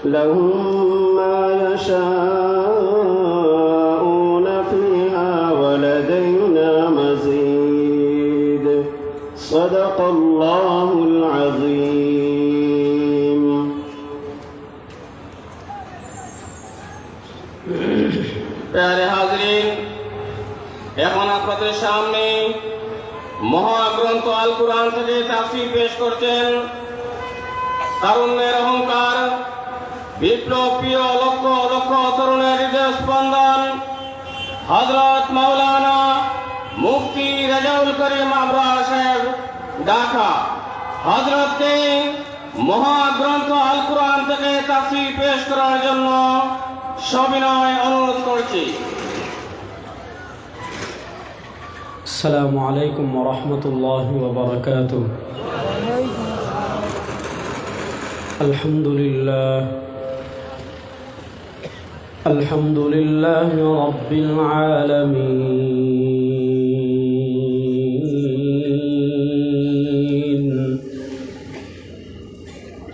لهم ما يشاءون فيها ولدينا مزيد صدق الله العظيم। প্যারে হাজরিন, এখন আপনাদের সামনে মহাগ্রন্থ আল কুরআন থেকে তাফসীর পেশ করছেন তারুণ্যের অহংকার, বিপ্লব প্রিয় লক্ষ লক্ষ তরুণের হৃদয় স্পন্দন হযরত মাওলানা মুফতি রেজাউল করিম আবরার সাহেব ঢাকা। হযরতকে মহাগ্রন্থ আল কুরআন থেকে তাফসীর পেশ করার জন্য সবিনয় অনুরোধ করছি। আসসালামু আলাইকুম ওয়া রাহমাতুল্লাহি ওয়া বারাকাতুহু। আলহামদুলিল্লাহি রাব্বিল আলামিন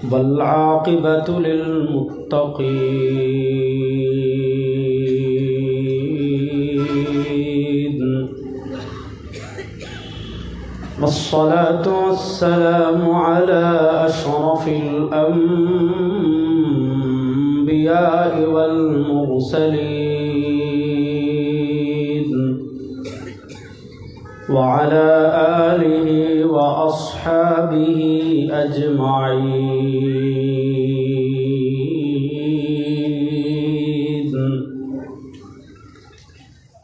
ওয়াল আকিবাতু লিল মুত্তাকিন والصلاة والسلام على أشرف الأنبياء والمرسلين وعلى آله وأصحابه أجمعين.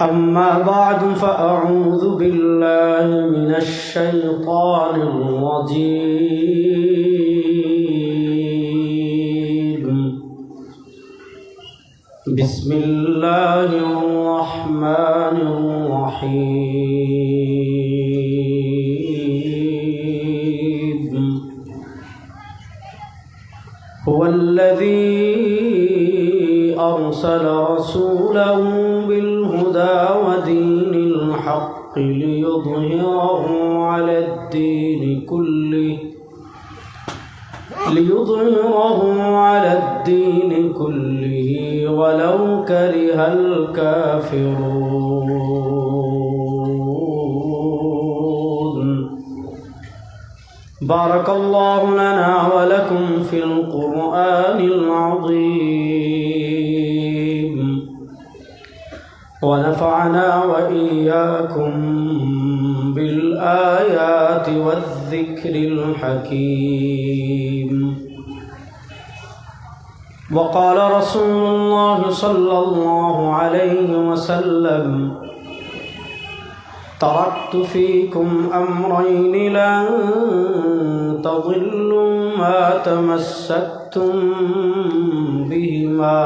أما بعد فأعوذ بالله من الشيطان الرجيم. بسم الله الرحمن الرحيم. هو الذي أرسل رسوله بالهدى ودين الحق ليظهره على الدين كله ولو كره الكافرون. بارك الله لنا ولكم في القرآن العظيم ونفعنا وإياكم بالآيات والذكر الحكيم. وقال رسول الله صلى الله عليه وسلم: تركت فيكم أمرين لن تضلوا ما تمسكتم بهما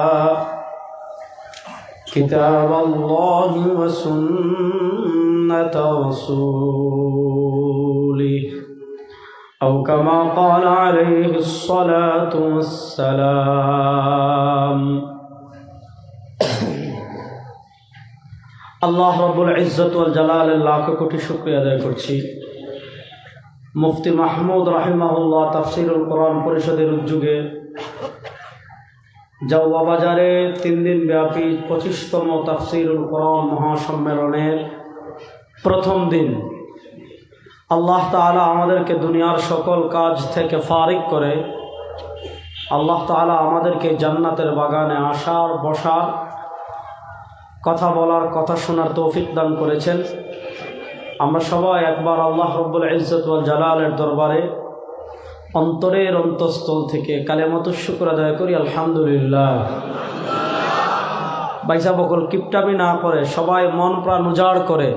كتاب الله وسنة رسوله أو كما قال عليه الصلاة والسلام. আল্লাহ রব্বুল ইজ্জত ওয়াল জালালের লাখ কোটি শুকরিয়া আদায় করছি। মুফতি মাহমুদ রাহিমাহুল্লাহ তাফসীরুল কোরআন পরিষদের উদ্যোগে জাওয়া বাজারে 3 দিন ব্যাপী 25তম তাফসীরুল কোরআন মহাসম্মেলনের প্রথম দিন আল্লাহ তাআলা আমাদেরকে দুনিয়ার সকল কাজ থেকে ফারিগ করে আল্লাহ তাআলা আমাদেরকে জান্নাতের বাগানে আসার, বসার, কথা বলার, কথা শোনার তৌফিক দান করেছেন। আমরা সবাই একবার আল্লাহ রব্বুল ইজ্জত ওয়াল জালালের দরবারে অন্তরের অন্তঃস্থল থেকে কালেমাতুশ শুকর আদায় করি, আলহামদুলিল্লাহ। বাইসা বকল কিপটামি না করে সবাই মন প্রাণ উজাড় করে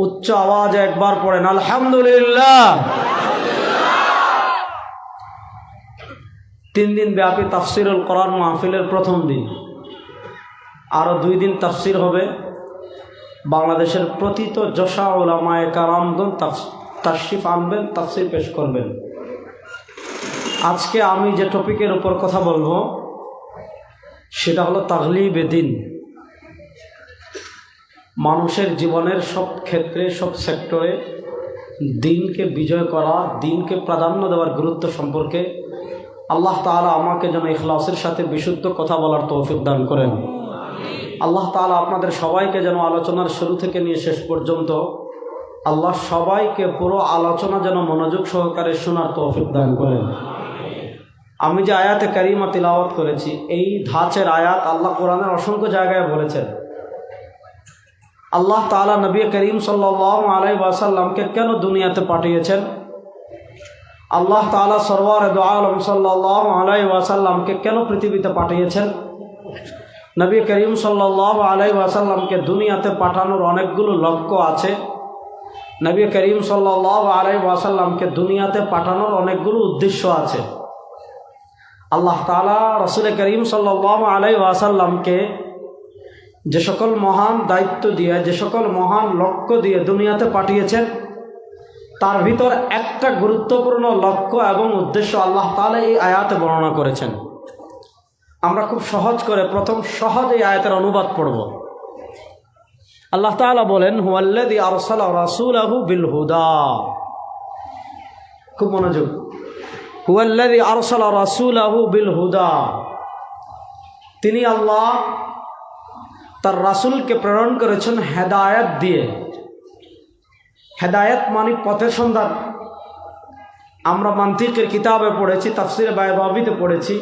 উচ্চ আওয়াজে একবার পড়েন আলহামদুলিল্লাহ। 3 দিন ব্যাপী তাফসীরুল কোরআন মাহফিলের প্রথম দিন, আরও 2 দিন তাফসীর হবে। বাংলাদেশের প্রথিত যশা উলামায়ে কারামগণ তাশরিফ আনবেন, তাফসীর পেশ করবেন। আজকে আমি যে টপিকের উপর কথা বলবো সেটা হলো তাগলিবে দ্বীন। মানুষের জীবনের সব ক্ষেত্রে, সব সেক্টরে দিনকে বিজয় করা, দিনকে প্রাধান্য দেওয়ার গুরুত্ব সম্পর্কে আল্লাহ তাআলা আমাকে যেন ইখলাসের সাথে বিশুদ্ধ কথা বলার তৌফিক দান করেন। আল্লাহ তাআলা আপনাদের সবাইকে যেন আলোচনার শুরু থেকে নিয়ে শেষ পর্যন্ত আল্লাহ সবাইকে পুরো আলোচনা যেন মনোযোগ সহকারে শোনার তৌফিক দান করেন। আমি যে আয়াতে কারিমা তিলাওয়াত করেছি, এই ধাঁচের আয়াত আল্লাহ কোরআনের অসংখ্য জায়গায় বলেছেন। আল্লাহ তাআলা নবী করিম সাল্লাল্লাহু আলাইহি ওয়াসাল্লামকে কেন দুনিয়াতে পাঠিয়েছেন, আল্লাহ তাআলা সরওয়ারে দু আলম সাল্লাল্লাহু আলাইহি ওয়াসাল্লামকে কেন পৃথিবীতে পাঠিয়েছেন, নবী করিম সাল্লাল্লাহু আলাইহি ওয়াসাল্লামকে দুনিয়াতে পাঠানোর অনেকগুলো লক্ষ্য আছে। নবী করিম সাল্লাল্লাহু আলাইহি ওয়াসাল্লামকে দুনিয়াতে পাঠানোর অনেকগুলো উদ্দেশ্য আছে। আল্লাহ তাআলা রাসূল করিম সাল্লাল্লাহু আলাইহি ওয়াসাল্লামকে যে সকল মহান দায়িত্ব দিয়ে, যে সকল মহান লক্ষ্য দিয়ে দুনিয়াতে পাঠিয়েছেন, তার ভিতর একটা গুরুত্বপূর্ণ লক্ষ্য এবং উদ্দেশ্য আল্লাহ তাআলা এই আয়াতে বর্ণনা করেছেন। আমরা খুব সহজ করে প্রথম সহজ এই আয়াতের অনুবাদ পড়ব। আল্লাহ তাআলা বলেন, হুয়াল্লাযী আরসালা রাসূলাহু বিল হুদা। খুব মনোযোগ। হুয়াল্লাযী আরসালা রাসূলাহু বিল হুদা। তিনি আল্লাহ তার রাসূলকে প্রেরণ করেছেন হেদায়েত দিয়ে। হেদায়েত মানে পথের সন্ধান। আমরা মান্তিকের কিতাবে পড়েছি, তাফসিরে বায়দাবিতে পড়েছি,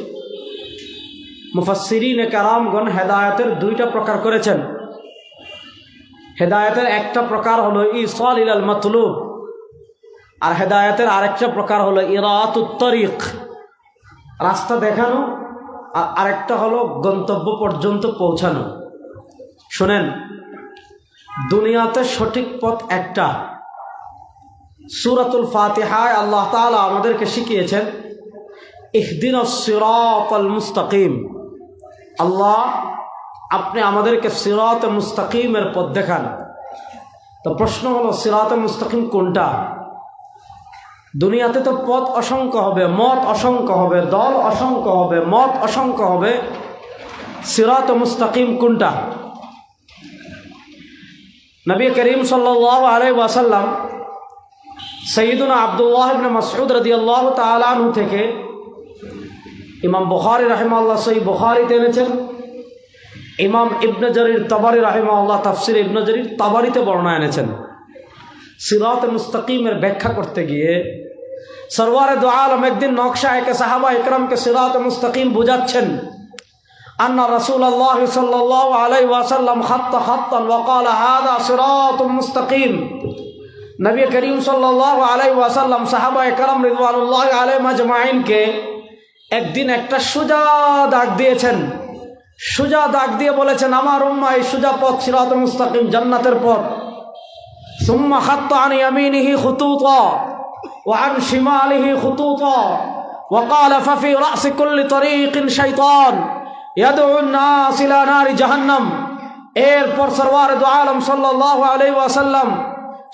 মুফাসসিরিনে কেরামগণ হেদায়েতের দুইটা প্রকার করেছেন। হেদায়েতের একটা প্রকার হলো ইসাল ইলাল মাতলুব, আর হেদায়েতের আরেকটা প্রকার হলো ইরাতুত তরিক, রাস্তা দেখানো, আর আরেকটা হলো গন্তব্য পর্যন্ত পৌঁছানো। শুনেন, দুনিয়াতে সঠিক পথ একটা। সূরাতুল ফাতিহায় আল্লাহ তাআলা আমাদেরকে শিখিয়েছেন ইহদিনাস সিরাতাল মুস্তাকিম। আল্লাহ, আপনি আমাদেরকে সিরাতে মুস্তাকিমের পথ দেখান। তো প্রশ্ন হলো, সিরাতে মুস্তাকিম কোনটা? দুনিয়াতে তো পথ অসংখ্য হবে, মত অসংখ্য হবে, দল অসংখ্য হবে, মত অসংখ্য হবে। সিরাতে মুস্তাকিম কোনটা? নবী করিম সাল্লাল্লাহু আলাইহি ওয়াসাল্লাম সৈয়দুনা আব্দুল্লাহ ইবনে মাসউদ রাদিয়াল্লাহু তাআলা আনহু থেকে ইমাম বুখারী রাহিমাহুল্লাহ সহিহ বুখারীতে এনেছেন। ইমাম ইবনে জারির তাবারি রাহিমাহুল্লাহ তাফসির ইবনে জারির তাবারিতে বর্ণনা এনেছেন। সিরাতে মুস্তাকিমের ব্যাখ্যা করতে গিয়ে সরওয়ারে দু আলম একদিন নকশা একে সাহাবা ইকরামকে সিরাতে মুস্তাকিম বুঝাচ্ছেন। আন্না রাসূলুল্লাহ সাল্লাল্লাহু আলাইহি ওয়াসাল্লাম খাত্তা খাত্তান ওয়া ক্বালা হাযা সিরাতুল মুস্তাকিম। নবী করিম সাল্লাল্লাহু আলাইহি ওয়াসাল্লাম সাহাবায়ে কেরাম রিদওয়ানুল্লাহি আলাইহিম আজমাইনকে একদিন একটা সোজা দাগ দিয়েছেন। সোজা দাগ দিয়ে বলেছেন, আমার উম্মাহ এই সোজা পথ সিরাতুল মুস্তাকিম, জান্নাতের পথ। সুম্মা খাত্তা আন ইয়ামিনিহি খুতুতা ওয়া আন শিমালিহি খুতুতা ওয়া ক্বালা ফাফি রাসি কুল্লি তরিকিন শাইতান ইয়াদউ আন-নাস ইলা নারি জাহান্নাম। এরপর সরওয়ারে দু আলম সাল্লাল্লাহু আলাইহি ওয়াসাল্লাম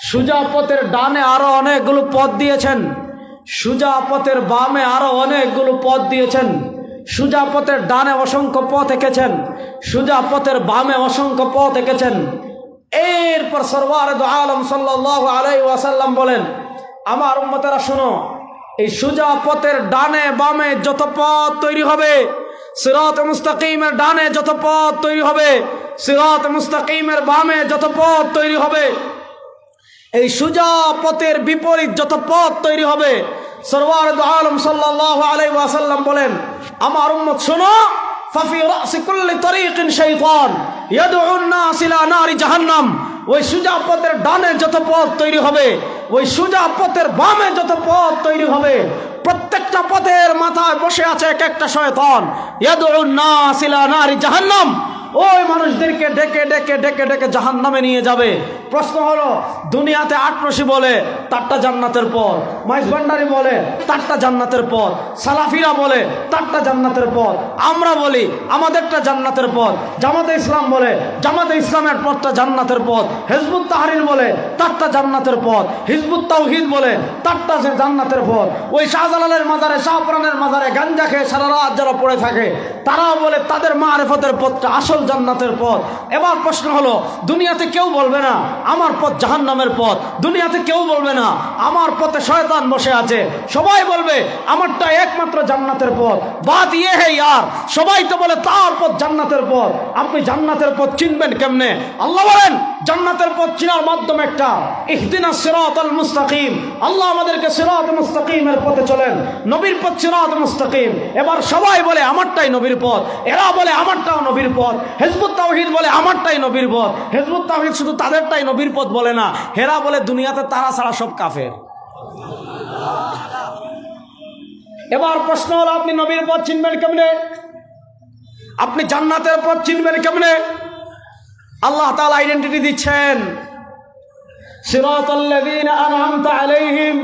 সোজা পথের ডানে আরো অনেকগুলো পথ দিয়েছেন, সোজা পথের বামে আরো অনেকগুলো পথ দিয়েছেন। সোজা পথের ডানে অসংখ্য পথ এঁকেছেন, সোজা পথের বামে অসংখ্য পথ এঁকেছেন। এরপর সরওয়ারে দু আলম সাল্লাল্লাহু আলাইহি ওয়াসাল্লাম বলেন, আমার উম্মতেরা শোনো, এই সোজা পথের ডানে বামে যত পথ তৈরি হবে, সিরাত মুস্তাকিমের ডানে যত পথ তৈরি হবে, সিরাত মুস্তাকিমের বামে যত পথ তৈরি হবে, এই সোজা পথের বিপরীত যত পথ তৈরি হবে, সরওয়ার দু আলম সাল্লাল্লাহু আলাইহি ওয়াসাল্লাম বলেন, আমার উম্মত শোনো, ফাফি রাসি কুল্লি তরিকিন শাইতান ইয়াদউ আন-নাস ইলা নারি জাহান্নাম। ওই সোজা পথের ডানে যত পথ তৈরি হবে, ওই সোজা পথের বামে যত পথ তৈরি হবে, প্রত্যেকটা পথের মাথায় বসে আছে এক একটা শয়তান। ইয়াদউ আন-নাস ইলা নারি জাহান্নাম। ওই মানুষদেরকে ডেকে ডেকে ডেকে ডেকে জাহান্নামে নিয়ে যাবে। প্রশ্ন হলো, দুনিয়াতে আটরশি বলে তারটা জান্নাতের পথ, মাইজভান্ডারি বলে তারটা জান্নাতের পথ, সালাফিরা বলে তারটা জান্নাতের পথ, আমরা বলি আমাদেরটা জান্নাতের পথ, জামাতে ইসলাম বলে জামাতে ইসলামের পথটা জান্নাতের পথ, হিজবুত তাহরির বলে তারটা জান্নাতের পথ, হিজবুত তাওহীদ বলে তারটা জান্নাতের পথ। ওই শাহজালালের মাজারে, শাহপুরানের মাজারে গাঞ্জা খেয়ে সারা রাত যারা পড়ে থাকে তারাও বলে তাদের মারিফতের পথটা আসল জান্নাতের পথ। এবার প্রশ্ন হলো, দুনিয়াতে কেউ বলবে না আমার পথ জাহান্নামের পথ, দুনিয়াতে কেউ বলবে না আমার পথে শয়তান বসে আছে, সবাই বলবে আমারটা একমাত্র জান্নাতের পথ। বাত ইয়ে হে ইয়ার, সবাই তো বলে তার পথ জান্নাতের পথ। আপনি জান্নাতের পথ চিনবেন কেমনে? আল্লাহ বলেন জান্নাতের পথ চিনার মাধ্যম একটা, ইহদিনাস সিরাতাল মুস্তাকিম। আল্লাহ আমাদেরকে সিরাত মুস্তাকিমের পথে চলেন, নবীর পথ সিরাত মুস্তাকিম। এবার সবাই বলে আমারটাই নবীর পথ, এরা বলে আমারটাও নবীর পথ, হিজবুত তাওহীদ বলে আমারটাই নবীর পথ। হিজবুত তাওহীদ শুধু তাদেরটাই নবীর পথ বলে না, হেরা বলে দুনিয়াতে তারা ছাড়া সব কাফের। এবার প্রশ্ন হলো, আপনি নবীর পথ চিনবেন কেমনে? আপনি জান্নাতের পথ চিনবেন কেমনে? আল্লাহ তাআলা আইডেন্টিটি দিচ্ছেন, সিরাতাল্লাযীনা আনআমতা আলাইহিম,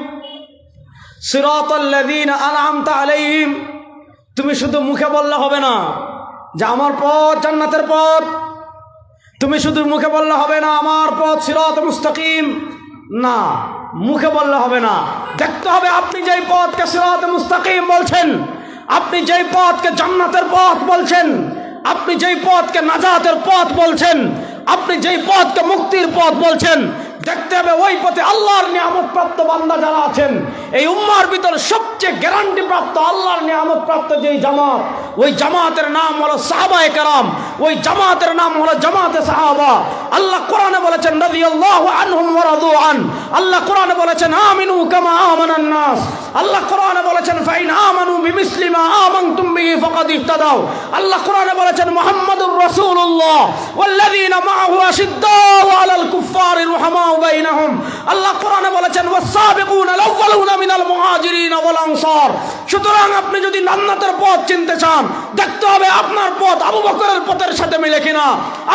সিরাতাল্লাযীনা আনআমতা আলাইহিম। তুমি শুধু মুখে বললে হবে না যে আমার পথ জান্নাতের পথ, তুমি শুধু মুখে বললে হবে না আমার পথ সিরাত মুস্তাকিম, না মুখে বললে হবে না, দেখতে হবে আপনি যেই পথকে সিরাত মুস্তাকিম বলছেন, আপনি যেই পথকে জান্নাতের পথ বলছেন, আপনি যেই পথকে নাজাতের পথ বলছেন, আপনি যেই পথকে মুক্তির পথ বলছেন, দেখতে হবে ওই পথে আল্লাহর নিয়ামত প্রাপ্ত বান্দা যারা আছেন। এই উম্মার ভিতর সবচেয়ে গ্যারান্টি প্রাপ্ত আল্লাহর নিয়ামত প্রাপ্ত যেই জামাত, ওই জামাতের নাম হলো সাহাবায়ে কেরাম, ওই জামাতের নাম হলো জামাতে সাহাবা। আল্লাহ কোরআনে বলেছেন রাদিয়াল্লাহু আনহুম ওয়া রাদু আন, আল্লাহ কোরআনে বলেছেন আমিনু কামা আমানান নাস, আল্লাহ কোরআনে বলেছেন ফাইন আমানু বিমিসলি মা আমানতুম বিহি ফাকাদ ইহতাদাও, আল্লাহ কোরআনে বলেছেন মুহাম্মাদুর রাসূলুল্লাহ ওয়াল্লাযীনা মাআহু আশিদ্দাউ আলাল কুফফারি রুহামাউ বাইনাহুম, আল্লাহ কোরআনে বলেছেন ওয়াস-সাবিকুনাল আউওয়ালুনা মিনাল মুহাজিরিন ওয়াল আনসার। সুতরাং আপনি যদি জান্নাতের পথ চিনতে চান, দেখতে হবে আপনার পথ আবু বকরের পথের সাথে মিলে কিনা,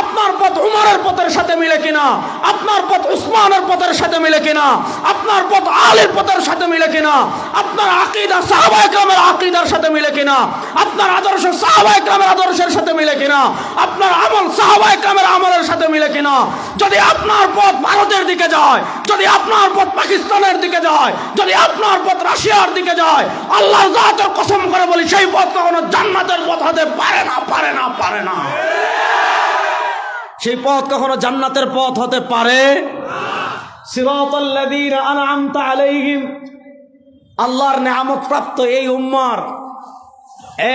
আপনার পথ উমরের পথের সাথে মিলে কিনা, আপনার পথ উসমানের পথের সাথে মিলে কিনা, আপনার পথ আলীর পথের সাথে মিলে কিনা, আপনার আকীদা সাহাবায়ে কেরামের আকীদার সাথে মিলে কিনা, আপনার আদর্শ সাহাবায়ে কেরামের আদর্শের সাথে মিলে কিনা, আপনার আমল সাহাবায়ে কেরামের আমলের সাথে মিলে কিনা। যদি আপনার পথ ভারতের দিকে যায়, যদি আপনার পথ পাকিস্তানের দিকে যায়, যদি আপনার পথ রাশিয়ার দিকে যায়, আল্লাহর জাতের কসম করে বলি সেই পথ কখনো জান্নাতের পথ হতে পারে না, পারে না, পারে না। সেই পথ কখনো জান্নাতের পথ হতে পারে না। সিরাতাল্লাযীনা আনআমতা আলাইহিম, আল্লাহর নিয়ামত প্রাপ্ত এই উম্মার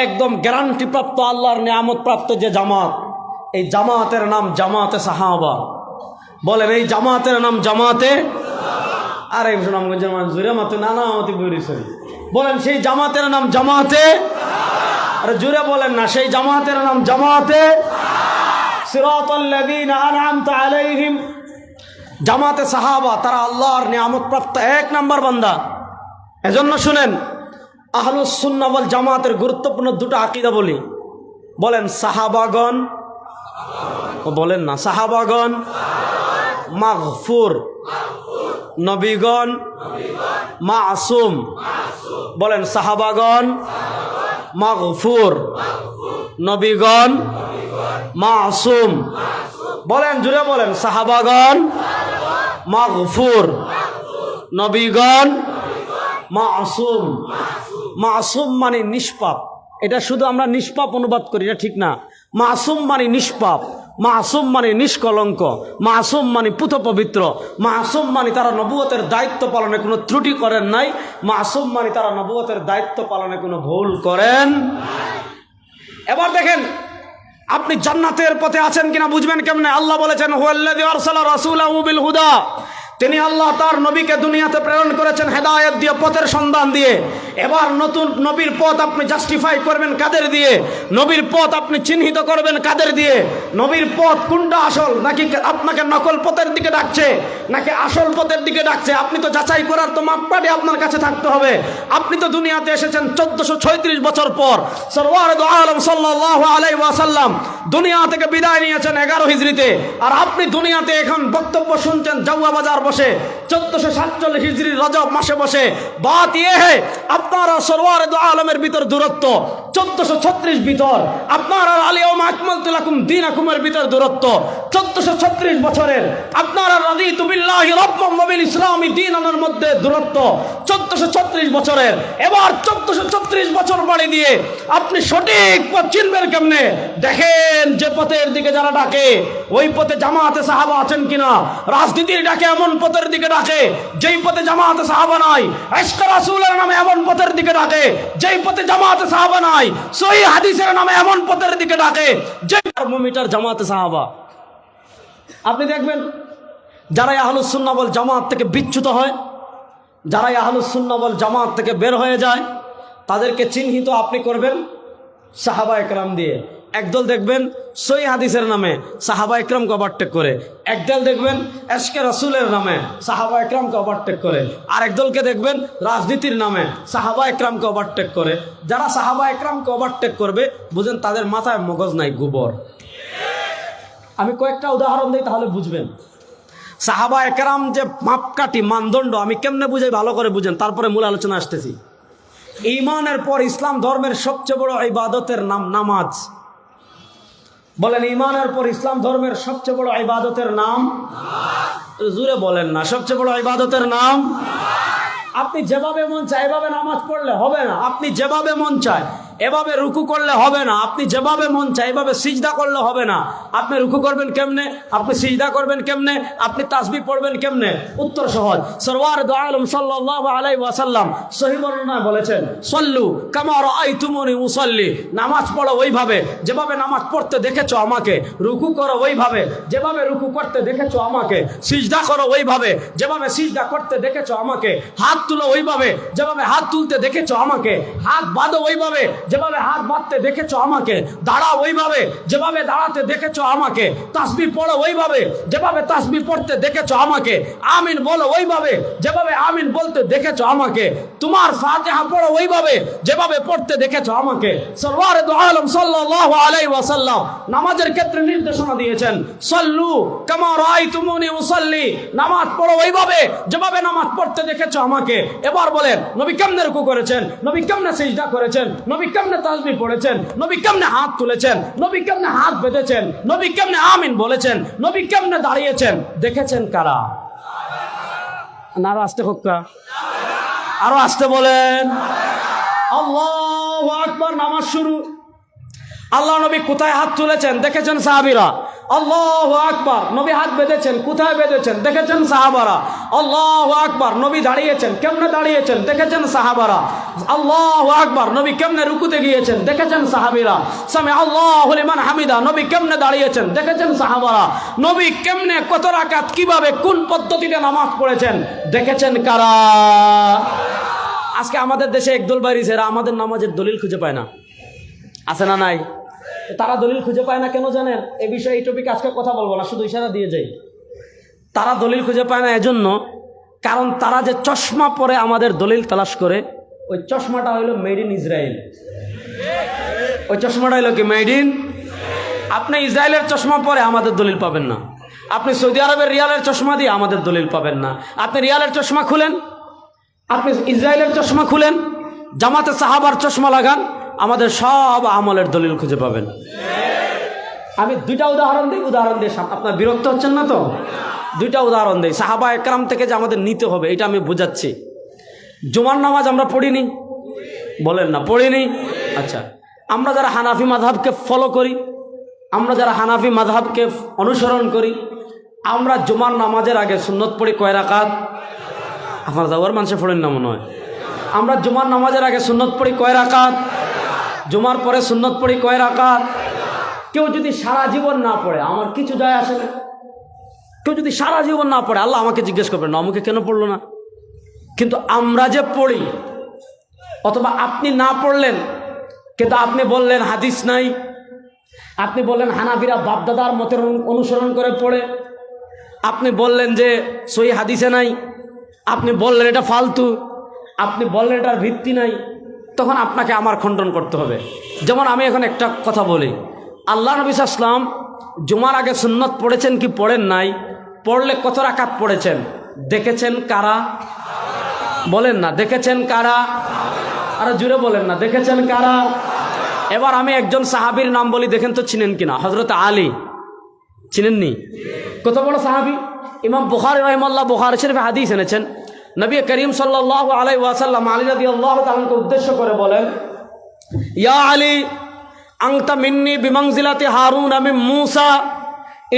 একদম গ্যারান্টি প্রাপ্ত আল্লাহর নিয়ামত প্রাপ্ত যে জামাত, এই জামাতের নাম জামাতে সাহাবা। বলেন এই জামাতের নাম জামাতে, আরে সুনামগঞ্জের মানুষ জুড়ে মাতে নানা মতি বইরিসরি, বলেন সেই জামাতের নাম জামাতে, আরে জুড়ে বলেন না, সেই জামাতের নাম জামাতে সিরাতাল্লাযীনা আনআমতা আলাইহিম। জামাতে সাহাবা তারা আল্লাহর নিয়ামত প্রাপ্ত এক নাম্বার বান্দা। এজন্য শুনেন, আহলুস সুন্নাহ ওয়াল জামাতের গুরুত্বপূর্ণ দুটো আকীদা বলি। বলেন সাহাবাগণ, বলেন না সাহাবাগণ মাগফুর, নবীগণ মাসুম। বলেন সাহাবাগণ মাগফুর, নবীগণ মাসুম। বলেন জুড়ে বলেন সাহাবাগণ মাগফুর, নবীগণ মাসুম। মাসুম মানে নিষ্পাপ, এটা শুধু আমরা নিষ্পাপ অনুবাদ করি, এটা ঠিক না। মাসুম মানে নিষ্পাপ, মাসুম মানে নিষ্কলঙ্ক, মাসুম মানে পুত পবিত্র, মাসুম মানে তারা নবুয়তের দায়িত্ব পালনে কোনো ত্রুটি করেন নাই, মাসুম মানে তারা নবুয়তের দায়িত্ব পালনে কোনো ভুল করেন। এবার দেখেন আপনি জান্নাতের পথে আছেন কিনা বুঝবেন কেমনে? আল্লাহ বলেছেন হুয়াল্লাযী আরসালা রাসূলাহু বিল হুদা, তিনি আল্লাহ তার নবীকে দুনিয়াতে প্রেরণ করেছেন হেদায়েত দিয়ে, পথের সন্ধান দিয়ে। এবার নতুন নবীর পথ আপনি জাস্টিফাই করবেন কাদের দিয়ে? নবীর পথ আপনি চিহ্নিত করবেন কাদের দিয়ে? নবীর পথ কোনটা আসল, নাকি আপনাকে নকল পথের দিকে ডাকছে, নাকি আসল পথের দিকে ডাকছে? আপনি তো যাচাই করার তো মাপকাঠি আপনার কাছে থাকতে হবে। আপনি তো দুনিয়াতে এসেছেন 1436 বছর পর। সরওয়ার দু আলম সাল্লাল্লাহু আলাইহি ওয়াসাল্লাম দুনিয়া থেকে বিদায় নিয়েছেন 11 হিজরিতে, আর আপনি দুনিয়াতে এখন বক্তব্য শুনছেন জাউয়া বাজার বসে 1447 হিজরি রজব মাসে বসে। বাত ইয়ে হে আপনারা সরওয়ার দু আলমের ভিতর দূরত্ব 1436 ভিতর, আপনার আর আলিয়াউমা আকমালতু লাকুম দীনাকুমের ভিতর দূরত্ব 1436 বছরের, আপনার আর রাদিতু বিল্লাহি রাব্বান ওয়া বিল ইসলামি দীনানের মধ্যে দূরত্ব 1436 বছরের। এবার 1436 বছর বাড়ি দিয়ে আপনি সঠিক পথ চিনবেন কেমনে? দেখেন যে পথের দিকে যারা ডাকে ওই পথে জামাতে সাহাবা আছেন কিনা। রাজনীতির ডাকে এমন পথের দিকে ডাকে যেই পথে জামাতে সাহাবা নাই। ইশক রাসূলের নামে এমন পথের দিকে ডাকে যেই পথে জামাতে সাহাবা নাই। সহিহ হাদিসের নামে এমন পথের দিকে ডাকে যে থার্মোমিটার জামাতে সাহাবা। আপনি দেখবেন যারা আহলুস সুন্নাহ ওয়াল জামাত থেকে বিচ্যুত হয়, যারা আহলুস সুন্নাহ ওয়াল জামাত থেকে বের হয়ে যায়, তাদেরকে চিহ্নিত আপনি করবেন সাহাবা একরাম দিয়ে। একদল দেখবেন সহিহ হাদিসের নামে সাহাবা একরামকে ওভারটেক করে, একদল দেখবেন ইশকে রাসূলের নামে সাহাবা একরামকে ওভারটেক করে, আর একদলকে দেখবেন রাজনীতির নামে সাহাবা একরামকে ওভারটেক করে। যারা সাহাবা একরামকে ওভারটেক করবে বুঝেন তাদের মাথায় মগজ নাই, গোবর। আমি কয়েকটা উদাহরণ দিই তাহলে বুঝবেন সাহাবা একরাম যে মাপকাঠি মানদণ্ড আমি কেমনে বুঝাই, ভালো করে বুঝেন, তারপরে মূল আলোচনা আসতেছি। ঈমানের পর ইসলাম ধর্মের সবচেয়ে বড় ইবাদতের নাম নামাজ। বলেন ঈমানের পর ইসলাম ধর্মের সবচেয়ে বড় ইবাদতের নাম? জোরে বলেন না। সবচেয়ে বড় ইবাদতের নাম? আপনি যেভাবে মন চায় এভাবে নামাজ পড়লে হবে না। আপনি যেভাবে মন চায় এভাবে রুকু করলে হবে না। আপনি যেভাবে মন চায় এভাবে সিজদা করলে হবে না। আপনি রুকু করবেন কেমনে? আপনি সিজদা করবেন কেমনে? আপনি তাসবিহ পড়বেন কেমনে? উত্তর সহজ। সরওয়ার দু আলম সাল্লাল্লাহু আলাইহি ওয়াসাল্লাম সহিহ বর্ণনায় বলেছেন, সল্লু কামা রাআইতুমুনি উসাল্লি, নামাজ পড়ো ওইভাবে যেভাবে নামাজ পড়তে দেখেছো আমাকে, রুকু করো ওইভাবে যেভাবে রুকু করতে দেখেছো আমাকে, সিজদা করো ওইভাবে যেভাবে সিজদা করতে দেখেছো আমাকে, হাত তুলো ওইভাবে যেভাবে হাত তুলতে দেখেছো আমাকে, হাত বাঁধো ওইভাবে যেভাবে হাত বাঁধতে দেখেছো আমাকে, দাঁড়াও ওইভাবে যেভাবে দাঁড়াতে দেখেছো আমাকে, তাসবিহ পড়ো ওইভাবে যেভাবে তাসবিহ পড়তে দেখেছো আমাকে, আমিন বলো ওইভাবে যেভাবে আমিন বলতে দেখেছো আমাকে, তোমার ফাতিহা পড়ো ওইভাবে যেভাবে পড়তে দেখেছো আমাকে। সরওয়ারে দু আলম সাল্লাল্লাহু আলাইহি ওয়াসাল্লাম নামাজের ক্ষেত্রে নির্দেশনা দিয়েছেন, সল্লু কামা রাআইতুমুনি উসাল্লি, নামাজ পড়ো ওইভাবে যেভাবে নামাজ পড়তে দেখেছো আমাকে। এবার বলেন নবী কেমনে রুকু করেছেন, নবী কেমনে সিজদা করেছেন, নবী কেমনে তাসবিহ পড়েছেন, নবী কেমনে হাত তুলেছেন, নবী কেমনে হাত বেঁধেছেন, নবী কেমনে আমিন বলেছেন, নবী কেমনে দাঁড়িয়েছেন দেখেছেন কারা? আরো আসতে হোক, আরো আসতে বলেন। আল্লাহু আকবার। নামাজ শুরু। আল্লাহ নবী কোথায় হাত তুলেছেন দেখেছেন সাহাবীরা। আল্লাহু আকবার। নবী হাত বেঁধেছেন, কোথায় বেঁধেছেন দেখেছেন সাহাবারা। আল্লাহু আকবার। নবী দাঁড়িয়েছেন, কেমনে দাঁড়িয়েছেন দেখেছেন সাহাবারা। আল্লাহু আকবার। নবী কেমনে রুকুতে গিয়েছেন দেখেছেন সাহাবীরা। সামি আল্লাহু লিমান হামিদা, নবী কেমনে দাঁড়িয়েছেন দেখেছেন সাহাবারা। নবী কেমনে কত রাকাত কিভাবে কোন পদ্ধতিতে নামাজ পড়েছেন দেখেছেন কারা? আজকে আমাদের দেশে একদল বাইরিছে, এরা আমাদের নামাজের দলিল খুঁজে পায় না। আছে না নাই? তারা দলিল খুঁজে পায় না কেন জানেন? এই বিষয়ে এই টপিক আজকে কথা বলবো না, শুধু ইশারা দিয়ে যাই। তারা দলিল খুঁজে পায় না এজন্য কারণ তারা যে চশমা পরে আমাদের দলিল তালাশ করে, ওই চশমাটা হইল মেড ইন ইসরায়েল। ওই চশমাটা হইল কি? Made in. আপনি ইসরায়েলের চশমা পরে আমাদের দলিল পাবেন না। আপনি সৌদি আরবের রিয়ালের চশমা দিয়ে আমাদের দলিল পাবেন না। আপনি রিয়ালের চশমা খুলেন, আপনি ইসরায়েলের চশমা খুলেন, জামাতে সাহাবার চশমা লাগান, আমাদের সব আমলের দলিল খুঁজে পাবেন। আমি দুইটা উদাহরণ দিই, উদাহরণ দিয়ে আপনার বিরক্ত হচ্ছেন না তো? দুইটা উদাহরণ দিই। সাহাবা একরাম থেকে যে আমাদের নিতে হবে এটা আমি বোঝাচ্ছি। জুমার নামাজ আমরা পড়িনি, বলেন না পড়িনি? আচ্ছা, আমরা যারা হানাফি মাযহাবকে ফলো করি, আমরা যারা হানাফি মাযহাবকে অনুসরণ করি, আমরা জুমার নামাজের আগে সুন্নত পড়ি কয় রাকাত? আপনার দাওয়ার মানুষে পড়েন না মনে হয়। আমরা জুমার নামাজের আগে সুন্নত পড়ি কয় রাকাত? জুমার পরে সুন্নত পড়ি কয় রাকাত? কেউ যদি সারা জীবন না পড়ে আমার কিছু যায় আসে না। কেউ যদি সারা জীবন না পড়ে আল্লাহ আমাকে জিজ্ঞেস করবেন না আমাকে কেন পড়লো না। কিন্তু আমরা যে পড়ি অথবা আপনি না পড়লেন কিন্তু আপনি বললেন হাদিস নাই, আপনি বললেন হানাফিরা বাপদাদার মতের অনুসরণ করে পড়ে, আপনি বললেন যে সহি হাদিসে নাই, আপনি বললেন এটা ফালতু, আপনি বললেন এটার ভিত্তি নাই, তখন আপনাকে আমার খণ্ডন করতে হবে। যেমন আমি এখন একটা কথা বলি, আল্লাহ নবী সাল্লাল্লাহু আলাইহি ওয়াসাল্লাম জুমার আগে সুন্নত পড়েছেন কি পড়েন নাই? পড়লে কত রাকাত পড়েছেন? দেখেছেন কারা? বলেন না, দেখেছেন কারা? আরে জুড়ে বলেন না, দেখেছেন কারা? এবার আমি একজন সাহাবীর নাম বলি, দেখেন তো চিনেন কিনা। হযরত আলী, চিনেননি? কত বড় সাহাবী! ইমাম বুখারী রাহিমাহুল্লাহ বুখারী শরীফে হাদিস এনেছেন, নবী করিম সাল্লাল্লাহু আলাইহি ওয়াসাল্লাম আলী রাদিয়াল্লাহু তাআলাকে উদ্দেশ্য করে বলেন, ইয়া আলী আনতা মিন্নি বিমানজিলাতি হারুন মিন মূসা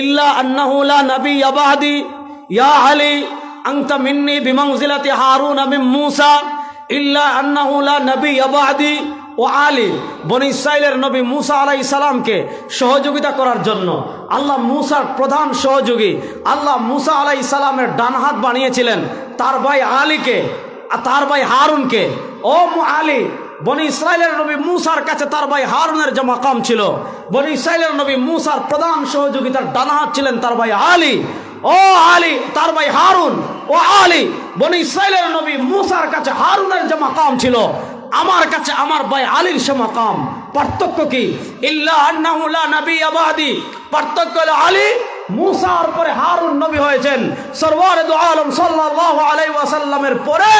ইল্লা আন্নাহু লা নাবিয়্য বা'দি। ইয়া আলী আনতা মিন্নি বিমানজিলাতি হারুন মিন মূসা ইল্লা আন্নাহু লা নাবিয়্য বা'দি। ও আলী, বনী ইসরাইলের নবী মূসা আলাইহিস সালামকে সহযোগিতা করার জন্য আল্লাহ মূসার প্রধান সহযোগী আল্লাহ মূসা আলাইহিস সালামের ডান হাত বানিয়েছিলেন তার ভাই আলীকে, তার ভাই হারুনকে। ও আলী, বনী ইসরাইলের নবী মূসার কাছে তার ভাই হারুনের যে মাকাম ছিল, বনী ইসরাইলের নবী মূসার প্রধান সহযোগিতার ডান হাত ছিলেন তার ভাই আলী। ও আলী, তার ভাই হারুন। ও আলী, বনী ইসরাইলের নবী মূসার কাছে হারুনের যে মাকাম ছিল, আমার কাছে আমার ভাই আলীর সে মাকাম। পার্থক্য কি? ইল্লা আন্নাহু লা নাবিয়্য বা'দি। পার্থক্য হলো আলী মূসার পরে হারুন নবী হয়েছেন। সরওয়ারে দু আলম সাল্লাল্লাহু আলাইহি ওয়াসাল্লামের পরে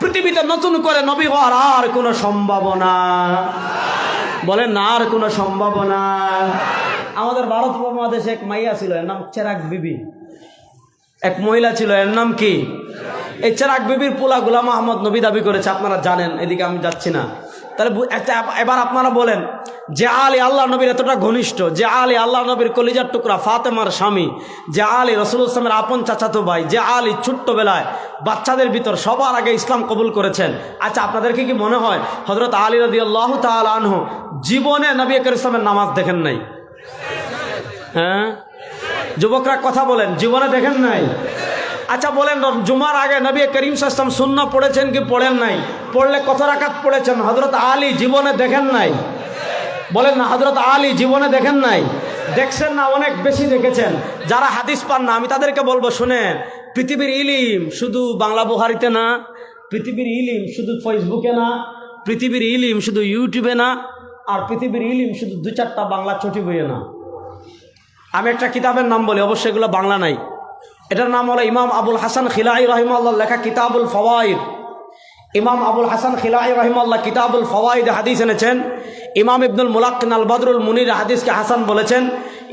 পৃথিবীতে নতুন করে নবী হওয়ার আর কোনো সম্ভাবনা, বলেন না, আর কোনো সম্ভাবনা। আমাদের ভারত উপমহাদেশে এক মাইয়া ছিল, এর নাম চেরাগ বিবি। এক মহিলা ছিল, এর নাম কি? এই চেরাগ বিবির পোলা গোলাম আহমদ নবী দাবি করেছে, আপনারা জানেন, এদিকে আমি যাচ্ছি না। তাহলে এবার আপনারা বলেন, যে আলী আল্লাহ নবীর এতটা ঘনিষ্ঠ, যে আলী আল্লাহ নবীর কলিজার টুকরা ফাতেমার স্বামী, যে আলী রাসূলুল্লাহ সাল্লাল্লাহু আলাইহি ওয়াসাল্লামের আপন চাচাতো ভাই, যে আলী ছোট্টবেলায় বাচ্চাদের ভিতর সবার আগে ইসলাম কবুল করেছেন। আচ্ছা, আপনাদেরকে কি মনে হয় হযরত আলী রাদিয়াল্লাহু তাআলা আনহু জীবনে নবী করিম সাল্লাল্লাহু আলাইহি ওয়াসাল্লামের নামাজ দেখেন নাই? হ্যাঁ, যুবকরা কথা বলেন, জীবনে দেখেন নাই? আচ্ছা বলেন, জুমার আগে নবী করিম সাল্লাল্লাহু আলাইহি ওয়াসাল্লাম সুন্নাহ পড়েছেন কি পড়েন নাই? পড়লে কত রাকাত পড়েছেন? হযরত আলী জীবনে দেখেন নাই? বলেন না, হযরত আলী জীবনে দেখেন নাই? দেখছেন না? অনেক বেশি দেখেছেন। যারা হাদিস পান না, আমি তাদেরকে বলবো, শুনেন, পৃথিবীর ইলিম শুধু বাংলা বুখারীতে না, পৃথিবীর ইলিম শুধু ফেসবুকে না, পৃথিবীর ইলিম শুধু ইউটিউবে না, আর পৃথিবীর ইলিম শুধু 2-4টা বাংলা চটি বইয়ে না। আমি একটা কিতাবের নাম বলি, অবশ্যই এগুলো বাংলা নাই। এটার নাম হলো ইমাম আবুল হাসান খিলাই রাহিমাহুল্লাহ লেখা কিতাবুল ফাওয়াইদ। ইমাম আবুল হাসান খিলাই রাহিমাহুল্লাহ কিতাবুল ফাওয়াইদ হাদিস এনেছেন। ইমাম ইবনুল মুলাক্কিন আল বদরুল মুনির হাদিসকে হাসান বলেছেন।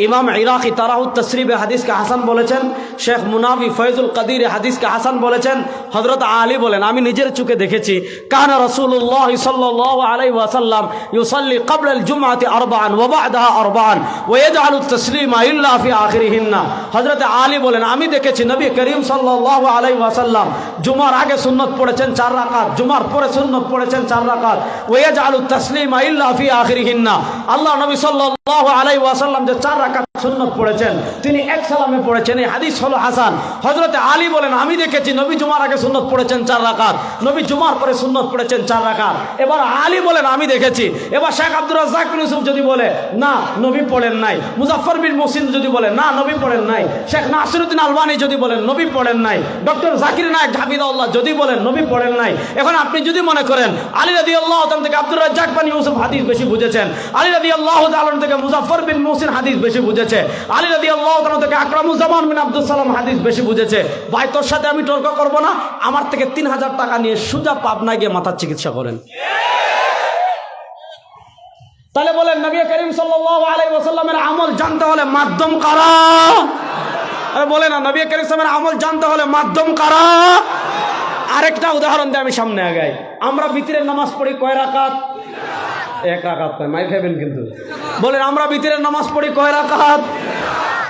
ইমাম ইরাকি তারাহুত তসরিবে হাদিসকে হাসান বলেছেন। শেখ মুনাফি ফয়জুল কাদির হাদিসকে হাসান বলেছেন। হযরত আলী বলেন, আমি নিজের চোখে দেখেছি, কানা রাসূলুল্লাহ সাল্লাল্লাহু আলাইহি ওয়াসাল্লাম ইউসাল্লি ক্বাবলা আল জুমআতি আরবাআন ওয়া বা'দাহা আরবাআন ওয়া ইয়াজআলু তাসলিমা ইল্লা ফি আখিরিহিন্না। হযরত আলী বলেন, আমি দেখেছি নবী করিম সাল্লাল্লাহু আলাইহি ওয়াসাল্লাম জুমার আগে সুন্নাত পড়েছেন 4 রাকাত, জুমার পরে সুন্নাত পড়েছেন 4 রাকাত, ওয়া ইয়াজআলু তাসলিমা ইল্লা ফি আখিরিহিন্না। আল্লাহ নবী সাল্লাল্লাহু আলাইহি ওয়াসাল্লাম যে 4 রাকাত সুন্নাত পড়েছেন, তিনি এক সালামে পড়েছেন। এই হাদিস হলো হাসান। হযরত আলী বলেন, আমি দেখেছি নবী জুমার আগে সুন্নাত পড়েছেন 4 রাকাত, নবী জুমার পরে সুন্নাত পড়েছেন 4 রাকাত। এবার আলী বলেন, আমি দেখেছি। এবার শেখ আব্দুর রাজ্জাক বিন ইউসুফ যদি বলে না নবী পড়েন নাই, মুজাফফর বিন মুহসিন যদি বলে না নবী পড়েন নাই, শেখ নাসিরউদ্দিন আলবানী যদি বলেন নবী পড়েন নাই, ডক্টর জাকির নায়েক হাফিজাহুল্লাহ যদি বলেন নবী পড়েন নাই, এখন আপনি যদি মনে করেন আলী রাদিয়াল্লাহু তাআলা থেকে আব্দুর রাজ্জাক বিন ইউসুফ হাদিস বেশি বুঝেছেন, আলী রাদিয়াল্লাহু তাআলা থেকে মুজাফফর বিন মুহসিন হাদিস বেশি বুঝেছে, আলী রাদিয়াল্লাহু তাআলা থেকে আকরামুজ্জামান বিন আব্দুল সালাম হাদিস বেশি বুঝেছে, ভাই তোর সাথে আমি তর্ক করব না, আমার থেকে 3000 টাকা নিয়ে সোজা পাবনায় গিয়ে মাথার চিকিৎসা করেন। তাহলে বলেন, নবী করিম সাল্লাল্লাহু আলাইহি ওয়াসাল্লামের আমল জানতে হলে মাধ্যম কারা? আরে বলে না, নবী করিম সাল্লাল্লাহু আলাইহি আমল জানতে হলে মাধ্যম কারা? আরেকটা উদাহরণ দিয়ে আমি সামনে আগাই। আমরা বিতরের নামাজ পড়ি কয় রাকাত? 1 রাকাত। মাই খাবেন কিন্তু। বলেন, আমরা বিতরের নামাজ পড়ি কয় রাকাত?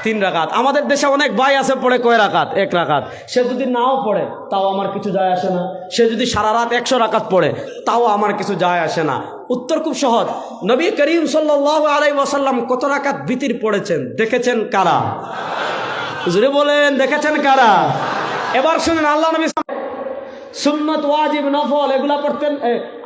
3 রাকাত। আমাদের দেশে অনেক ভাই আছে পড়ে কয় রাকাত? 1 রাকাত। সে যদি নাও পড়ে তাও আমার কিছু যায় আসে না। সে যদি সারা রাত 100 রাকাত পড়ে তাও আমার কিছু যায় আসে না। উত্তর খুব সহজ। নবী করিম সাল্লাল্লাহু আলাইহি ওয়াসাল্লাম কত রাকাত বিতির পড়েছেন দেখেছেন কারা? জোরে বলেন, দেখেছেন কারা? এবার শুনেন, আল্লাহ নবী সুন্নত ওয়াজিব নফল এগুলা পড়তেন।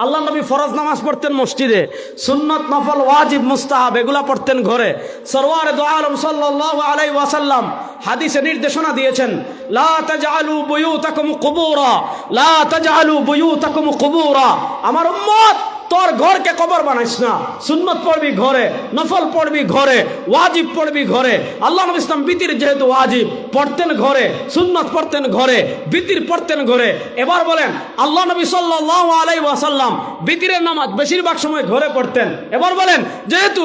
আল্লাহ নবী ফরজ নামাজ পড়তেন মসজিদে, সুন্নত নফল ওয়াজিব মুস্তাহাব এগুলা পড়তেন ঘরে। সরওয়ারে দু আলম সাল্লাল্লাহু আলাইহি ওয়াসাল্লাম হাদিসে নির্দেশনা দিয়েছেন, লা তাজআলু বুয়ুতাকুম কুবুরা, লা তাজআলু বুয়ুতাকুম কুবুরা। আমার উম্মত, তোর ঘরকে কবর বানাইস না। সুন্নত পড়বি ঘরে, নফল পড়বি ঘরে, ওয়াজিব পড়বি ঘরে। আল্লাহ নবী ইসলাম বিতির যেহেতু ওয়াজিব পড়তেন ঘরে, সুন্নত পড়তেন ঘরে, বিতির পড়তেন ঘরে। এবার বলেন, আল্লাহ নবী সাল্লাল্লাহু আলাইহি ওয়াসাল্লাম বিতিরের নামাজ বেশিরভাগ সময় ঘরে পড়তেন। এবার বলেন, যেহেতু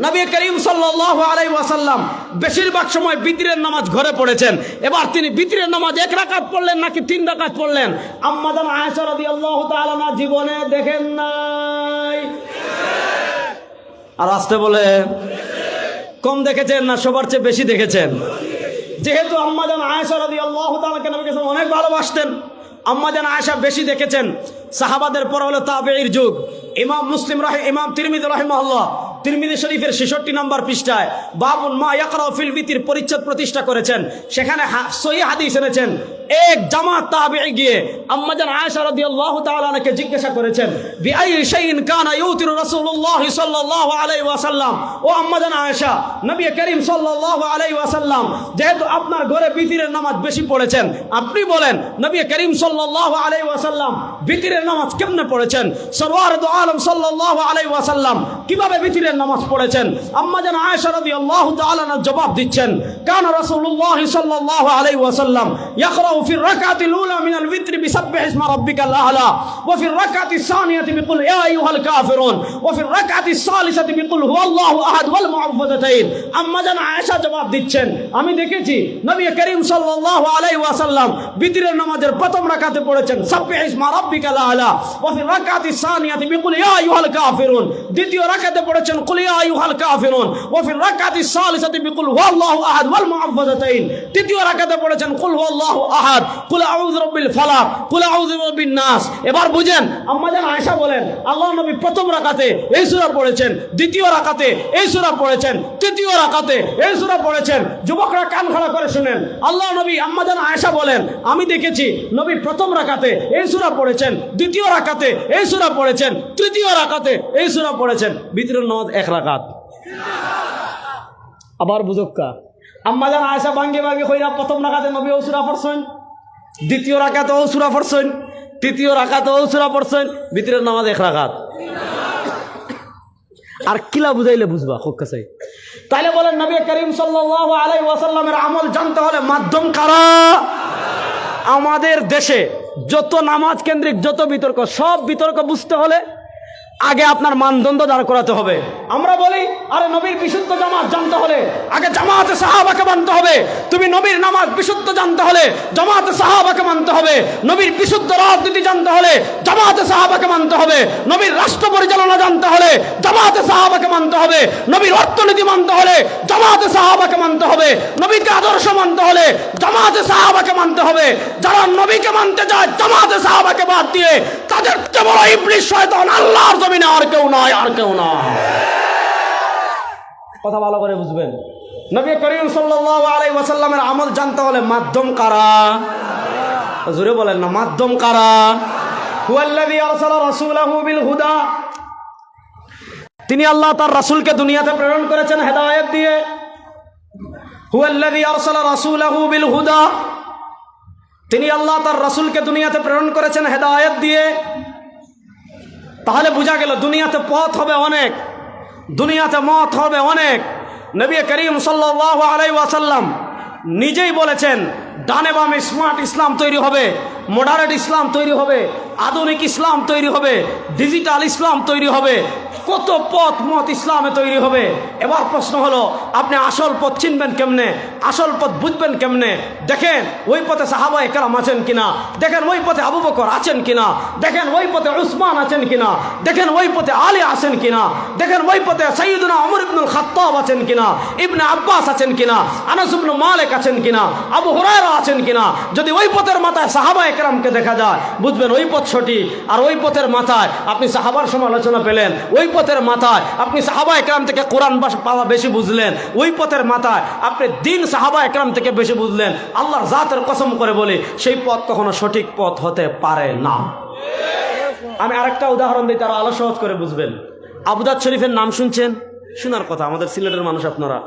নবী করিম সাল্লাল্লাহু আলাইহি ওয়াসাল্লাম বেশিরভাগ সময় বিতিরের নামাজ ঘরে পড়েছেন, এবার তিনি বিতিরের নামাজ 1 রাকাত পড়লেন নাকি 3 রাকাত পড়লেন? আম্মা জান আয়েশা রাদিয়াল্লাহু তাআলা না জীবনে দেখেন নাই? আর আসতে বলে কম দেখেছেন না সবার চেয়ে বেশি দেখেছেন? যেহেতু আম্মা জান আয়েশা রাদিয়াল্লাহু তাআলাকে নবী কাছে অনেক ভালোবাসতেন, আম্মা জান আয়েশা বেশি দেখেছেন। সাহাবাদের পর হলো তাবেঈর যুগ। ইমাম তিরমিজি রাহিমাহুল্লাহ তিরমিজি শরীফের 66 নম্বর পৃষ্ঠায় বাবুন মা ইয়াকরাউ ফিল বিতির পরিচ্ছেদ প্রতিষ্ঠা করেছেন। সেখানে সহিহ হাদিস এনেছেন, এক জামাত তাবেঈ গিয়ে আম্মা জান আয়েশা রাদিয়াল্লাহু তাআলা আনহাকে জিজ্ঞাসা করেছেন, বিআই শাইইন কানা ইউতিরু রাসূলুল্লাহ সাল্লাল্লাহু আলাইহি ওয়াসাল্লাম। ও আম্মা জান আয়েশা, নবী করিম সাল্লাল্লাহু আলাইহি ওয়াসাল্লাম যেহেতু আপনার ঘরে বিতিরের নামাজ বেশি পড়েছেন, আপনি বলেন নবী করিম সাল্লাল্লাহু আলাইহি ওয়াসাল্লাম বিতিরের নামাজ কেমনে পড়েছেন? সরওয়ার দু আলম সাল্লাল্লাহু আলাইহি ওয়াসাল্লাম কিভাবে বিতিরের নামাজ পড়েছেন? আম্মা জান আয়েশা রাদিয়াল্লাহু তাআলা জবাব দিচ্ছেন, কানা রাসূলুল্লাহ সাল্লাল্লাহু আলাইহি ওয়াসাল্লাম ইয়াকরাউ ফি রাকাতিল উলা মিনাল বিতর বিসাব্বিহ ইসমা রাব্বিকাল আ'লা ওয়া ফি রাকাতিস সানিয়াতি বিকুল ইয়া আইয়ুহাল কাফিরুন ওয়া ফি রাকাতিস সালিসাতি বিকুল হুয়াল্লাহু আহাদ ওয়াল মুআউযযাতাইন। আম্মা জান আয়েশা জবাব দিচ্ছেন, আমি দেখেছি নবী করিম সাল্লাল্লাহু আলাইহি ওয়াসাল্লাম বিতরের নামাজের প্রথম রাকাতে পড়েছেন সাব্বিহ ইসমা রাব্বিকাল আ'লা ওয়া ফি রাকাতিস সানিয়াতি বিকুল ইয়া আইয়ুহাল কাফিরুন, দ্বিতীয় রাকাতে পড়েছেন কুল ইয়া আইয়ুহাল কাফিরুন ওয়া ফি রাকাতিস সালিসাতি বিকুল হুয়াল্লাহু আহাদ ওয়াল মুআউযযাতাইন, তৃতীয় রাকাতে পড়েছেন কুল হুয়াল্লাহু আহাদ, কুল আউযু বিরাব্বিল ফালাক, কুল আউযু বিরাব্বিন নাস। এবার বুঝেন, আম্মা জান আয়েশা বলেন, আল্লাহর নবী প্রথম রাকাতে এই সূরা পড়েছেন, দ্বিতীয় রাকাতে এই সূরা পড়েছেন, তৃতীয় রাকাতে এই সূরা পড়েছেন। যুবকরা কান খাড়া করে শুনেন, আল্লাহর নবী আম্মা জান আয়েশা বলেন, আমি দেখেছি নবী প্রথম রাকাতে এই সূরা পড়েছেন, দ্বিতীয় রাকাতে এই সূরা পড়েছেন, তৃতীয় রাকাতে এই সূরা পড়েছেন। বিতরের নামাজ 1 রাকাত। আবার বুঝক্কা, আম্মা জান আয়েশা ভাঙ্গে ভাঙ্গে কইরা প্রথম রাকাতে নবী ও সূরা পড়ছেন, দ্বিতীয় রাকাতে ও সূরা পড়ছেন, তৃতীয় রাকাতে ও সূরা পড়ছেন, বিতরের নামাজ 1 রাকাত। আর কিলা বুঝাইলে বুঝবা খুব কাছে? তাইলে বলেন, নবী করিম সাল্লাল্লাহু আলাইহি ওয়াসাল্লামের আমল জানতে হলে মাধ্যম কারা? আমাদের দেশে যত নামাজ কেন্দ্রিক যত বিতর্ক, সব বিতর্ক বুঝতে হলে আগে আপনার মানদণ্ড দাঁড় করাতে হবে। আমরা বলি, আরে নবীর বিশুদ্ধ জামাত জানতে হলে আগে জামাতে সাহাবাকে মানতে হবে। তুমি নবীর নামাজ বিশুদ্ধ জানতে হলে জামাতে সাহাবাকে মানতে হবে। নবীর বিশুদ্ধ রাজনীতি জানতে হলে জামাতে সাহাবাকে মানতে হবে। নবীর রাষ্ট্র পরিচালনা জানতে হলে জামাতে সাহাবাকে মানতে হবে। নবীর অর্থনীতি মানতে হলে জামাতে সাহাবাকে মানতে হবে। নবীকে আদর্শ মানতে হলে জামাতে সাহাবাকে মানতে হবে। যারা নবীকে মানতে যায় জামাতে সাহাবাকে বাদ দিয়ে, তাদের কেবল ইবলিস শয়তান, আল্লাহর জমিনে আর কেউ নয়, আর কেউ না। কথা ভালো করে বুঝবেন। নবী করিম সাল্লাল্লাহু আলাইহি ওয়াসাল্লামের আমল জানতে হলে মাধ্যম কারা? জোরে বলেন না, মাধ্যম কারা? হুয়াল্লাযী আরসালা রাসূলাহু বিল হুদা, তিনি আল্লাহ তার রাসূলকে দুনিয়াতে প্রেরণ করেছেন হেদায়েত দিয়ে। হুয়াল্লাযী আরসালা রাসূলাহু বিল হুদা, তিনি আল্লাহ তার রাসূলকে দুনিয়াতে প্রেরণ করেছেন হেদায়েত দিয়ে। তাহলে বোঝা গেল দুনিয়াতে পথ হবে অনেক, দুনিয়াতে মত হবে অনেক। নবী করিম সাল্লাল্লাহু আলাইহি ওয়াসাল্লাম নিজেই বলেছেন, ডানে বামে স্মার্ট ইসলাম তৈরি হবে, মডারেট ইসলাম তৈরি হবে, আধুনিক ইসলাম তৈরি হবে, ডিজিটাল ইসলাম তৈরি হবে, কত পথ মত ইসলামে তৈরি হবে। এবার প্রশ্ন হলো, আপনি আসল পথ চিনবেন কেমনে? আসল পথ বুঝবেন কেমনে? দেখেন ওই পথে সাহাবায়ে কেরাম আছেন কিনা, দেখেন ওই পথে আবু বকর আছেন কিনা, দেখেন ওই পথে উসমান আছেন কিনা, দেখেন ওই পথে আলী আছেন কিনা, দেখেন ওই পথে সাইয়্যিদুনা ওমর ইবনুল খাত্তাব আছেন কিনা, ইবনে আব্বাস আছেন কিনা, আনাস ইবনে মালিক আছেন কিনা, আবু হুরায়রা আছেন কিনা। যদি ওই পথের মাথায় সাহাবায়ে কেরামকে দেখা যায়, বুঝবেন ওই পথ সঠিক। আর ওই পথের মাথায় আপনি সাহাবার সমালোচনা পেলেন, ওই পথের মাথায় আপনি সাহাবা একরাম থেকে কোরআন পাওয়া বেশি বুঝলেন, ওই পথের মাথায় আপনি দিন সাহাবা একরাম থেকে বেশি বুঝলেন, আল্লাহর জাতের কসম করে বলি সেই পথ কখনো সঠিক পথ হতে পারে না। আমি আরেকটা উদাহরণ দিই, তারা আলো সহজ করে বুঝবেন। আবু দাউদ শরীফের নাম শুনছেন? শোনার কথা, আমাদের সিলেটের মানুষ আপনারা।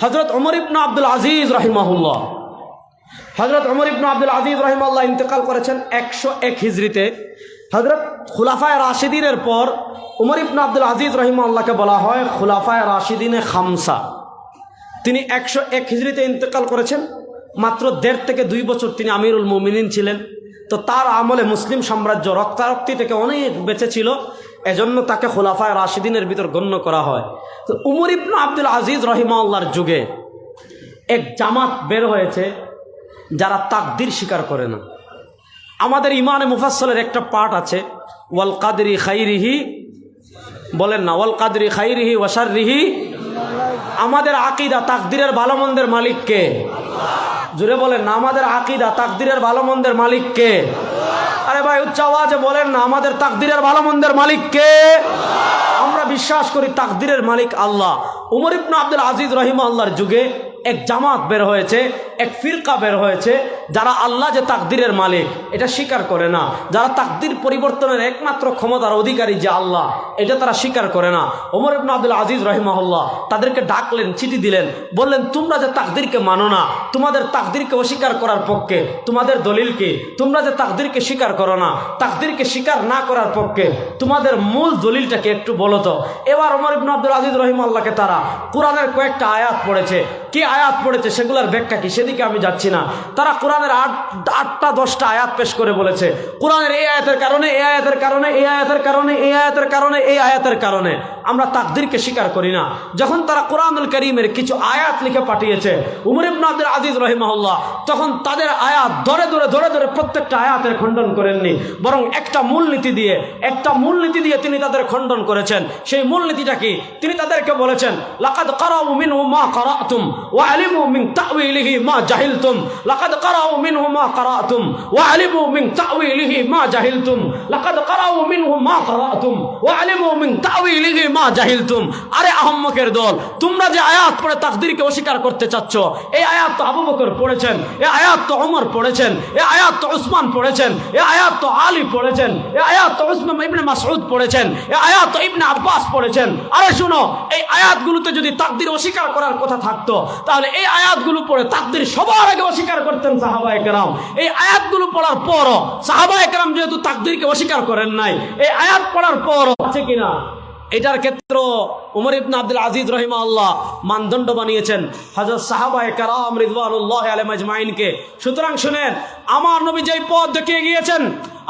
হযরত ওমর ইবনে আব্দুল আজিজ রাহিমাহুল্লাহ, হযরত ওমর ইবনে আব্দুল আজিজ রাহিমাহুল্লাহ ইন্তেকাল করেছেন 101 হিজরিতে। হযরত খুলাফায়ে রাশিদিনের পর ওমর ইবনে আব্দুল আজিজ রাহিমাহুল্লাহকে বলা হয় খুলাফায়ে রাশিদিনে খামসা। তিনি 101 হিজরিতে ইন্তেকাল করেছেন। মাত্র 1.5 থেকে 2 বছর তিনি আমিরুল মুমিনিন ছিলেন। তো তার আমলে মুসলিম সাম্রাজ্য রক্তারক্তি থেকে অনেক বেঁচে ছিল, এজন্য তাকে খুলাফায়ে রাশিদিনের ভিতর গণ্য করা হয়। তো উমর ইবনে আব্দুল আজিজ রাহিমাহুল্লাহর যুগে এক জামাত বের হয়েছে যারা তাকদীর স্বীকার করে না। আমাদের ইমানে মুফাসসলের একটা পার্ট আছে, ওয়াল কাদরি খাইরিহি, বলেন না ওয়াল কাদরি খাইরিহি ওয়া শাররিহি। আমাদের আকীদা তাকদীরের ভালো মন্দের মালিক কে? জোরে বলেন না, আমাদের আকীদা তাকদীরের ভালো মন্দের মালিক কে? আরে ভাই উচ্চ আওয়াজে বলেন না, আমাদের তাকদীরের ভালো মন্দের মালিক কে? আমরা বিশ্বাস করি তাকদীরের মালিক আল্লাহ। উমর ইবনে আব্দুল আজিজ রাহিমাহুল্লাহর যুগে এক জামাত বের হয়েছে, এক ফিরকা বের হয়েছে যারা আল্লাহ যে তাকদীরের মালিক এটা স্বীকার করে না, যারা তাকদীর পরিবর্তনের একমাত্র ক্ষমতার অধিকারী যে আল্লাহ এটা তারা স্বীকার করে না। ওমর ইবনে আব্দুল আজিজ রাহিমাহুল্লাহ তাদেরকে ডাকলেন, চিঠি দিলেন, বললেন তোমরা যে তাকদীরকে মানো না, তোমাদের তাকদীরকে অস্বীকার করার পক্ষে তোমাদের দলিল কি? তোমরা যে তাকদীরকে স্বীকার করো না, তাকদীরকে স্বীকার না করার পক্ষে তোমাদের মূল দলিলটাকে একটু বলো তো। এবার ওমর ইবনে আব্দুল আজিজ রাহিমাহুল্লাহকে তারা কোরআনের কয়েকটা আয়াত পড়েছে, কি আয়াত পড়েছে সেগুলোর ব্যাখ্যা কি সেদিকে আমি যাচ্ছি না। তারা কোরআনের 8টা 10টা আয়াত পেশ করে বলেছে কোরআনের এই আয়াতের কারণে, এই আয়াতের কারণে, এই আয়াতের কারণে, এই আয়াতের কারণে, এই আয়াতের কারণে আমরা তাকদীরকে স্বীকার করি না। যখন তারা কোরআনুল কারীমের কিছু আয়াত লিখে পাঠিয়েছে উমর ইবনে আব্দুল আজিজ রাহিমাহুল্লাহ, তখন তাদের আয়াত ধরে ধরে প্রত্যেকটা আয়াতের খণ্ডন করেননি, বরং একটা মূলনীতি দিয়ে তিনি তাদের খণ্ডন করেছেন। সেই মূলনীতিটা কি? তিনি তাদেরকে বলেছেন লাকাদ কারাউ মিনহু মা কারাতুম ওয়া আলিমু মিন তা'ওয়িলিহি মা জাহিলতুম, লাকাদ কারাউ মিনহু মা কারাতুম ওয়া আলিমু মিন তা'ওয়িলিহি মা জাহিলতুম, লাকাদ কারাউ মিনহু মা কারাতুম ওয়া আলিমু মিন তা'ওয়িলিহি মা জাহিলতুম। আরে আহম্মকের দল, তোমরা যে আয়াত পড়ে তাকদীরকে অস্বীকার করতে চাচ্ছ, এই আয়াত তো আবু বকর পড়েছেন, এই আয়াত তো ওমর পড়েছেন, এই আয়াত তো উসমান পড়েছেন, এই আয়াত তো আলী পড়েছেন, এই আয়াত তো উসমান ইবনে মাসউদ পড়েছেন, এই আয়াত তো ইবনে আব্বাস পড়েছেন। আরে শুনো, এই আয়াতগুলোতে যদি তাকদীর অস্বীকার করার কথা থাকতো তাহলে এই আয়াতগুলো পড়ে তাকদীর সবার আগে অস্বীকার করতেন সাহাবায়ে কেরাম। এই আয়াতগুলো পড়ার পরও সাহাবায়ে কেরাম যেহেতু তাকদীরকে অস্বীকার করেন নাই, এই আয়াত পড়ার পরও আছে কিনা এটার ক্ষেত্র উমর ইবনে আব্দুল আজিজ রাহিমাহুল্লাহ মানদণ্ড বানিয়েছেন হযরত সাহাবায়ে কেরাম রিদওয়ানুল্লাহি আলাইহিম আজমাইনকে। সুতরাং শুনেন, আমার নবী যেই পথ দেখিয়ে গিয়েছেন,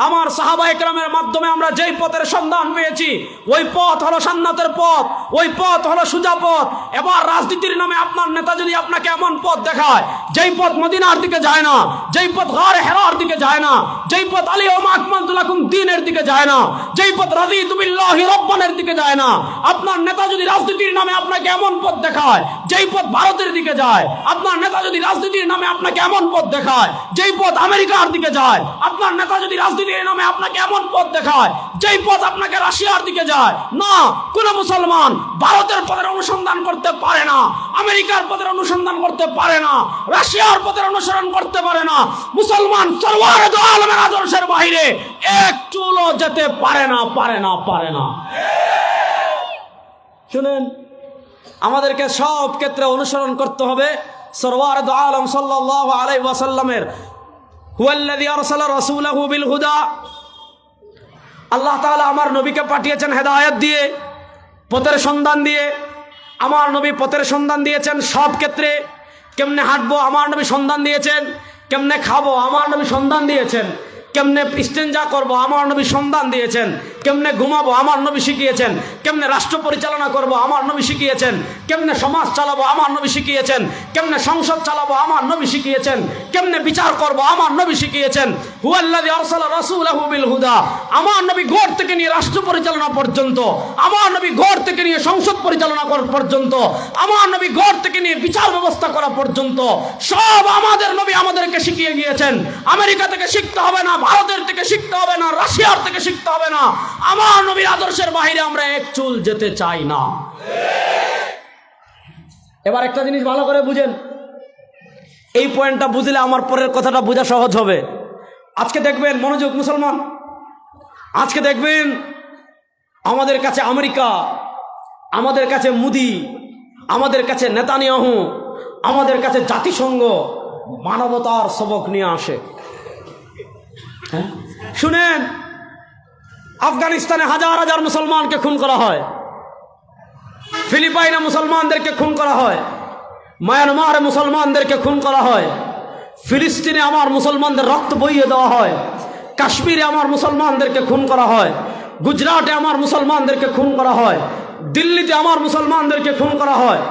আমার সাহাবায়ে কেরামের মাধ্যমে আমরা যেই পথের সন্ধান পেয়েছি, ওই পথ হলো জান্নাতের পথ, ওই পথ হলো সোজা পথ। এবার রাজনীতির নামে আপনার নেতা যদি আপনাকে এমন পথ দেখায় যেই পথ মদিনার দিকে যায় না, যেই পথ গারে হেরার দিকে যায় না, যেই পথ আলিয়াউমা আকমালতু লাকুম দ্বীনের দিকে যায় না, যেই পথ রাদিতু বিল্লাহি রাব্বানের দিকে যায় না, আপনার নেতা যদি রাজনীতির নামে আপনাকে এমন পথ দেখায় যেই পথ ভারতের দিকে যায়, আপনার নেতা যদি রাজনীতির নামে আপনাকে এমন পথ দেখায় যেই পথ আমেরিকার দিকে যায়, আপনার নেতা যদি রাজনীতির নামে আপনাকে এমন পথ দেখায় যেই পথ আপনাকে রাশিয়ার দিকে যায়, না, কোন মুসলমান ভারতের পথের অনুসন্ধান করতে পারে না, আমেরিকার পথের অনুসন্ধান করতে পারে না, রাশিয়ার পথের অনুসরণ করতে পারে না। মুসলমান সরওয়ারে দো আলমের আদর্শের বাইরে এক চুলও যেতে পারে না। শুনেন, আমাদেরকে সব ক্ষেত্রে অনুসরণ করতে হবে সরওয়ারে দো আলম সাল্লাল্লাহু আলাইহি ওয়াসাল্লামের। হুয়াল্লাযী আরসালা রাসূলাহু বিল হুদা, আল্লাহ তাআলা আমার নবীকে পাঠিয়েছেন হেদায়েত দিয়ে, পথের সন্ধান দিয়ে। আমার নবী পথের সন্ধান দিয়েছেন সব ক্ষেত্রে। কেমনে হাঁটবো আমার নবী সন্ধান দিয়েছেন, কেমনে খাবো আমার নবী সন্ধান দিয়েছেন, কেমনে ইস্তেঞ্জা করব আমার নবী সন্ধান দিয়েছেন, কেমনে ঘুমাবো আমার নবী শিখিয়েছেন, কেমনে রাষ্ট্র পরিচালনা করব আমার নবী শিখিয়েছেন, কেমনে সমাজ চালাবো আমার নবী শিখিয়েছেন, কেমনে সংসদ চালাবো আমার নবী শিখিয়েছেন, কেমনে বিচার করব আমার নবী শিখিয়েছেন। হুয়াল্লাযী আরসালা রাসূলাহু বিল হুদা, আমার নবী ঘর থেকে নিয়ে রাষ্ট্র পরিচালনা পর্যন্ত, আমার নবী ঘর থেকে নিয়ে সংসদ পরিচালনা করা পর্যন্ত, আমার নবী ঘর থেকে নিয়ে বিচার ব্যবস্থা করা পর্যন্ত সব আমাদের নবী আমাদেরকে শিখিয়ে গিয়েছেন। আমেরিকা থেকে শিখতে হবে না, ভারতের থেকে শিখতে হবে না, রাশিয়ার থেকে শিখতে হবে না, আমার নবীর আদর্শের বাইরে আমরা এক চুল যেতে চাই না। এবার একটা জিনিস ভালো করে বুঝেন, এই পয়েন্টটা বুঝলে আমার পরের কথাটা বোঝা সহজ হবে। আজকে দেখবেন, মনোযোগ মুসলমান, আজকে দেখবেন আমাদের কাছে আমেরিকা, আমাদের কাছে মোদি, আমাদের কাছে নেতানিয়াহু, আমাদের কাছে জাতিসংঘ মানবতার সবক নিয়ে আসে। হ্যাঁ, শুনেন, আফগানিস্তানে হাজার হাজার মুসলমানকে খুন করা হয়, ফিলিপাইনে মুসলমানদেরকে খুন করা হয়, মায়ানমারে মুসলমানদেরকে খুন করা হয়, ফিলিস্তিনে আমার মুসলমানদের রক্ত বইয়ে দেওয়া হয়, কাশ্মীরে আমার মুসলমানদেরকে খুন করা হয়, গুজরাটে আমার মুসলমানদেরকে খুন করা হয়, দিল্লিতে আমার মুসলমানদেরকে খুন করা হয়,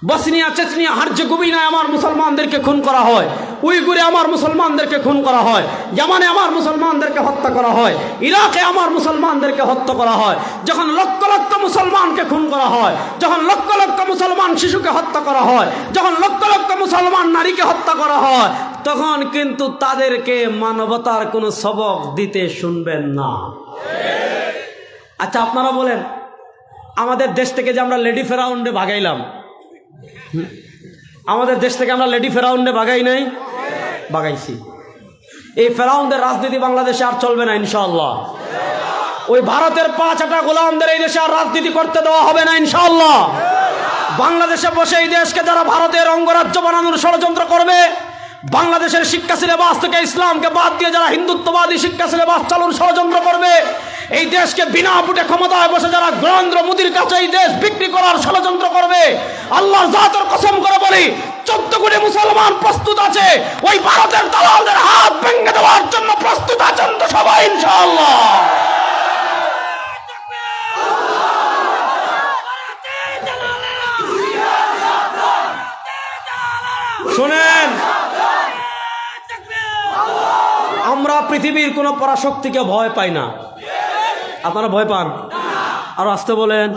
বসনিয়া চেচনিয়া হার্জেগোভিনায় আমার মুসলমানদেরকে খুন করা হয়, উইগুরে আমার মুসলমানদেরকে খুন করা হয়, ইয়ামানে আমার মুসলমানদেরকে হত্যা করা হয়, ইরাকে আমার মুসলমানদেরকে হত্যা করা হয়। যখন লক্ষ লক্ষ মুসলমানকে খুন করা হয়, যখন লক্ষ লক্ষ মুসলমান শিশুকে হত্যা করা হয়, যখন লক্ষ লক্ষ মুসলমান নারীকে হত্যা করা হয়, তখন কিন্তু তাদেরকে মানবতার কোনো সবক দিতে শুনবেন না। আচ্ছা, আপনারা বলেন, আমাদের দেশ থেকে যে আমরা লেডি ফেরাউন্ডে ভাগাইলাম, আমাদের দেশ থেকে আমরা লেডি ফেরাউন্ডে ভাগাই নাই? ভাগাইছি। এই ফেরাউনদের রাজনীতি বাংলাদেশে আর চলবে না ইনশাআল্লাহ। ওই ভারতের 5টা গোলামদের এই দেশে আর রাজনীতি করতে দেওয়া হবে না ইনশাআল্লাহ। বাংলাদেশে বসে এই দেশকে যারা ভারতের অঙ্গরাজ্য বানানোর ষড়যন্ত্র করবে, বাংলাদেশের শিক্ষা সিলেবাস থেকে ইসলামকে বাদ দিয়ে যারা হিন্দুত্ববাদী শিক্ষা সিলেবাস চালুর ষড়যন্ত্র করবে, এই দেশকে বিনা ভোটে ক্ষমতায় বসে যারা নরেন্দ্র মোদীর কাছে এই দেশ বিক্রি করার ষড়যন্ত্র করবে, আল্লাহর জাতের কসম করে বলি, 14 কোটি মুসলমান প্রস্তুত আছে ওই ভারতের দালালদের হাত ভেঙে দেওয়ার জন্য। প্রস্তুত আছেন তো সবাই ইনশাআল্লাহ? শুনেন, আমরা পৃথিবীর কোন পরাশক্তিকে ভয় পাই না। আপনারা ভয় পান? আর আসতে বলেন,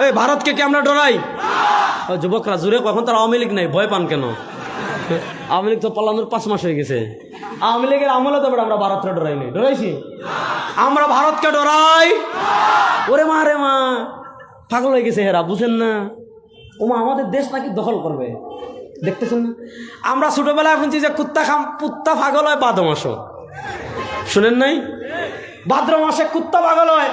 এই ভারতকে কি আমরা ডরাই? যুবকরা জুড়ে, কখন তার আওয়ামী লীগ নাই, ভয় পান কেন? আওয়ামী লীগ তো পালানোর 5 মাস হয়ে গেছে। আওয়ামী লীগের আমলে তো আমরা ভারতকে ডরাইনি, ডরাইছি? আমরা ভারতকে ডরাই? ওরে মা রে মা, পাগল হয়ে গেছে হেরা, বুঝেন না? ওমা, আমাদের দেশ নাকি দখল করবে, দেখতেছেন না? আমরা ছোটবেলায় শুনছি যে কুত্তা পাগল হয় ভাদ্র মাসে, শুনেন নাই? ভাদ্র মাসে কুত্তা পাগল হয়,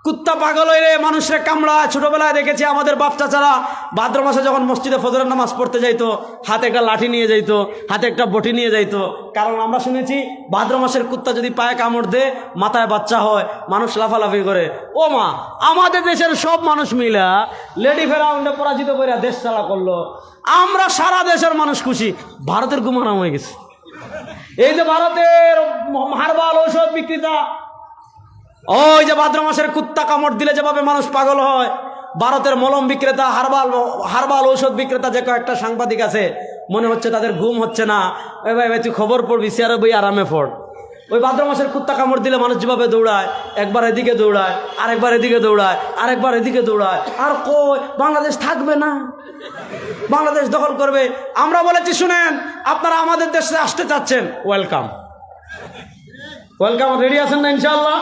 কুত্তা পাগল হয়ে মানুষরে কামড়ায়। ছোটবেলায় দেখেছি আমাদের বাপ চাচারা ভাদ্র মাসে যখন মসজিদে ফজরের নামাজ পড়তে যাইতো, হাতে একটা লাঠি নিয়ে যাইতো, হাতে একটা বটি নিয়ে যাইতো। কারণ আমরা শুনেছি ভাদ্র মাসের কুত্তা যদি পায়ে কামড় দেয়, মাথায় বাচ্চা হয়, মানুষ লাফালাফি করে। ও মা, আমাদের দেশের সব মানুষ মিলা লেডি ফেরাউন্ডে পরাজিত করে দেশ চালা করলো, আমরা সারা দেশের মানুষ খুশি। ভারতের গুমানাম হয়ে গেছে। এই যে ভারতের হারবাল ঔষধ বিক্রেতা, ওই যে ভাদ্র মাসের কুত্তা কামড় দিলে যেভাবে মানুষ পাগল হয়, ভারতের মলম বিক্রেতা, হারবাল ঔষধ বিক্রেতা যে কয়েকটা সাংবাদিক আছে, মনে হচ্ছে তাদের ঘুম হচ্ছে না। ওই ভাই তুই খবর পড়বি, চেয়ারে বই আরামে পড়। ওই ভাদ্র মাসের কুত্তা কামড় দিলে মানুষ যেভাবে দৌড়ায়, একবার এদিকে দৌড়ায়, আরেকবার এদিকে দৌড়ায়, আরেকবার এদিকে দৌড়ায়। আর কই বাংলাদেশ থাকবে না, বাংলাদেশ দখল করবে। আমরা বলেছি, শুনেন, আপনারা আমাদের দেশে আসতে চাচ্ছেন, ওয়েলকাম, ওয়েলকাম। রেডি আছেন না ইনশাআল্লাহ?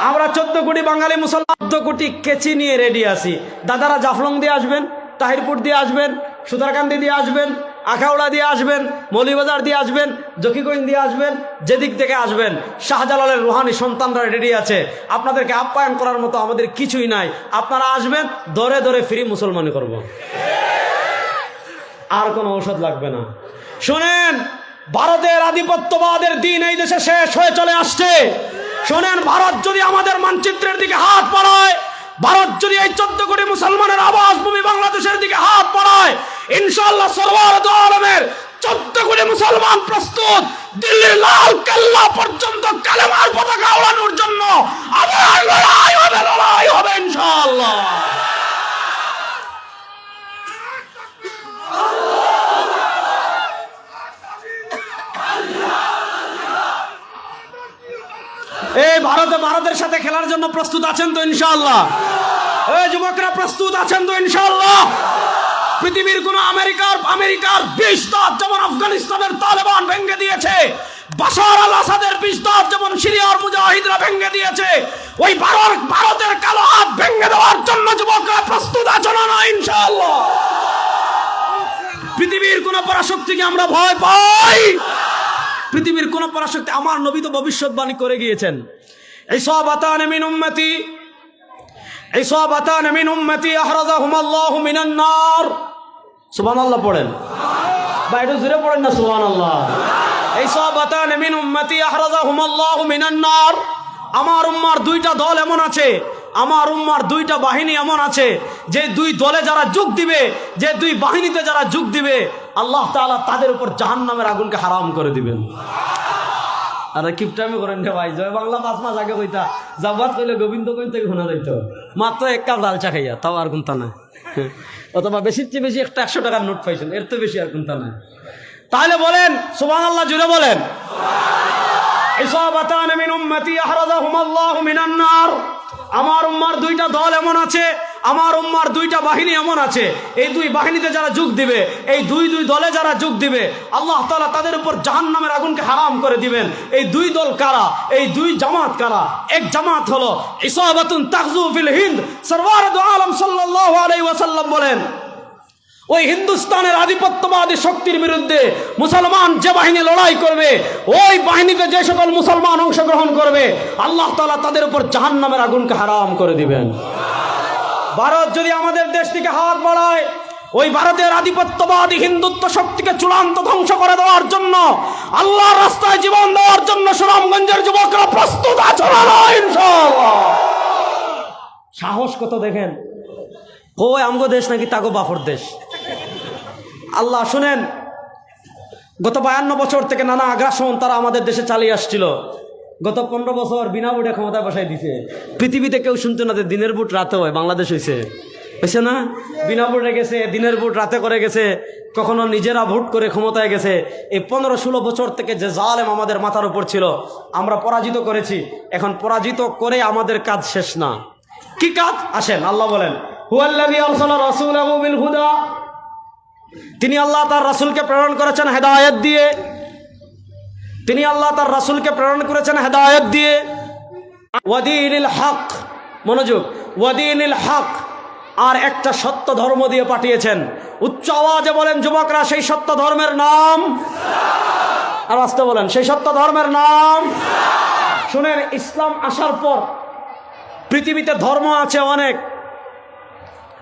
আমরা 14 কোটি বাঙালি মুসলমান 14 কোটি কেচি নিয়ে রেডি আছি। দাদারা জাফলং দিয়ে আসবেন, তাহিরপুর দিয়ে আসবেন, সুতারকান্দি দিয়ে আসবেন, আখাউড়া দিয়ে আসবেন, মৌলিবাজার দিয়ে আসবেন, জকিগঞ্জ দিয়ে আসবেন, যেদিক থেকে আসবেন। শাহজালালের রুহানি সন্তানরা রেডি আছে। আপনাদেরকে আপ্যায়ন করার মতো আমাদের কিছুই নাই। আপনারা আসবেন, দরে দরে ফ্রি মুসলমানি করব, আর কোনো ঔষধ লাগবে না। শোনেন, ভারতের আধিপত্যবাদের দিন এই দেশে শেষ হয়ে চলে আসছে। শোনেন, ভারত যদি আমাদের মানচিত্রের দিকে হাত বাড়ায়, ভারত যদি এই 14 কোটি মুসলমানের আবাস ভূমি বাংলাদেশের দিকে হাত বাড়ায়, ইনশাআল্লাহ সরওয়ার দু আলমের 14 কোটি মুসলমান প্রস্তুত দিল্লির লাল কেল্লা পর্যন্ত কালেমার পতাকা ওড়ানোর জন্য। আবার লড়াই হবে, লড়াই হবে ইনশাআল্লাহ। এই ভারতের সাথে খেলার জন্য প্রস্তুত আছেন তো ইনশাআল্লাহ? এই যুবকরা প্রস্তুত আছেন তো ইনশাআল্লাহ? পৃথিবীর কোন আমেরিকার 20 দাঁত যেমন আফগানিস্তানের তালেবান ভেঙে দিয়েছে, বাশার আল আসাদের 20 দাঁত যেমন সিরিয়ার মুজাহিদরা ভেঙে দিয়েছে, ওই ভারতের কালো হাত ভেঙে দেওয়ার জন্য যুবকরা প্রস্তুত আছো না ইনশাআল্লাহ? পৃথিবীর কোন পরাশক্তিকে আমরা ভয় পাই? পৃথিবীর কোন পরাশক্তি? আমার নবী তো ভবিষ্যৎবাণী করে গিয়েছেন, ইসাবাতান মিন উম্মতি আহরাজাহুমাল্লাহু মিনান নার। সুবহানাল্লাহ পড়েন বা একটু জোরে পড়েন না সুবহানাল্লাহ। ইসাবাতান মিন উম্মতি আহরাজাহুমাল্লাহু মিনান নার। আমার উম্মার দুইটা দল এমন আছে, আমার উম্মার দুইটা বাহিনী এমন আছে, যে দুই দলে যারা যোগ দিবে, যে দুই বাহিনীতে যারা যোগ দিবে, আল্লাহ তাআলা তাদের উপর জাহান্নামের আগুনকে হারাম করে দিবেন। আরে কিপটামি করেন রে ভাই, জয় বাংলা 5 মাস আগে কইতা জাবাত কইলে গোবিন্দ কইতে শোনা যাইতো, মাত্র এক কাপ লাল চা খাইয়া, তাও আর কোনটা না। অথবা বেশির চেয়ে বেশি একটা 100 টাকার নোট পাইছেন, এর তো বেশি আর কোনটা না। তাহলে বলেন সুবহানাল্লাহ, জুড়ে বলেন। ইসাবাতান মিন উম্মতি আহরাজাহুমাল্লাহু মিনান নার। আমার উম্মার দুইটা দল এমন আছে, আমার উম্মার দুইটা বাহিনী এমন আছে, এই দুই বাহিনীতে যারা যোগ দিবে, এই দুই দলে যারা যোগ দিবে, আল্লাহ তাআলা তাদের উপর জাহান্নামের আগুনকে হারাম করে দিবেন। এই দুই দল কারা? এই দুই জামাত কারা? এক জামাত হলো ইসাবাতুন তাগজু ফিল হিন্দ। সরওয়ার দু আলম সাল্লাল্লাহু আলাইহি ওয়াসাল্লাম বলেন, ওই হিন্দুস্তানের আধিপত্যবাদী শক্তির বিরুদ্ধে মুসলমান যে বাহিনী লড়াই করবে, ওই বাহিনীতে যে সকল মুসলমান অংশগ্রহণ করবে, আল্লাহ তাআলা তাদের উপর জাহান্নামের আগুনকে হারাম করে দিবেন। ভারত যদি আমাদের দেশ থেকে হাত বাড়ায়, ওই ভারতের আধিপত্যবাদী হিন্দুত্ব শক্তিকে চূড়ান্ত ধ্বংস করে দেওয়ার জন্য, আল্লাহর রাস্তায় জীবন দেওয়ার জন্য সুনামগঞ্জের যুবকরা প্রস্তুত আছে না ইনশাআল্লাহ? সাহস কত দেখেন! কই আমগো দেশ নাকি তাগো বাপর দেশ? আল্লাহ শুনেন, গত 52 বছর থেকে নানা আগ্রাসন তারা আমাদের দেশে চালিয়ে আসছিল। গত 15 বছর বিনা ভোটে ক্ষমতায় বসাই দিছে। পৃথিবীতে কেউ শুনতো না যে দিনের ভোট রাতে হয়, বাংলাদেশ হয়েছে না? বিনা ভোটে গেছে, দিনের ভোট রাতে করে গেছে, কখনো নিজেরা ভোট করে ক্ষমতায় গেছে। এই 15-16 বছর থেকে যে জালেম আমাদের মাথার উপর ছিল, আমরা পরাজিত করেছি। এখন পরাজিত করে আমাদের কাজ শেষ না। কি কাজ? আসেন আল্লাহ বলেন, হুয়াল্লাযী আরসালা রাসূলাহু বিল হুদা। তিনি আল্লাহ তার রাসূলকে প্রেরণ করেছেন হেদায়েত দিয়ে। তিনি আল্লাহ তার রাসূলকে প্রেরণ করেছেন হেদায়েত দিয়ে। ওয়াদীনিল হক, মনোযোগ, ওয়াদীনিল হক, আর একটা সত্য ধর্ম দিয়ে পাঠিয়েছেন। উচ্চ আওয়াজে বলেন যুবকরা, সেই সত্য ধর্মের নাম, আর আসতে বলেন, সেই সত্য ধর্মের নাম। শুনেন, ইসলাম আসার পর পৃথিবীতে ধর্ম আছে অনেক,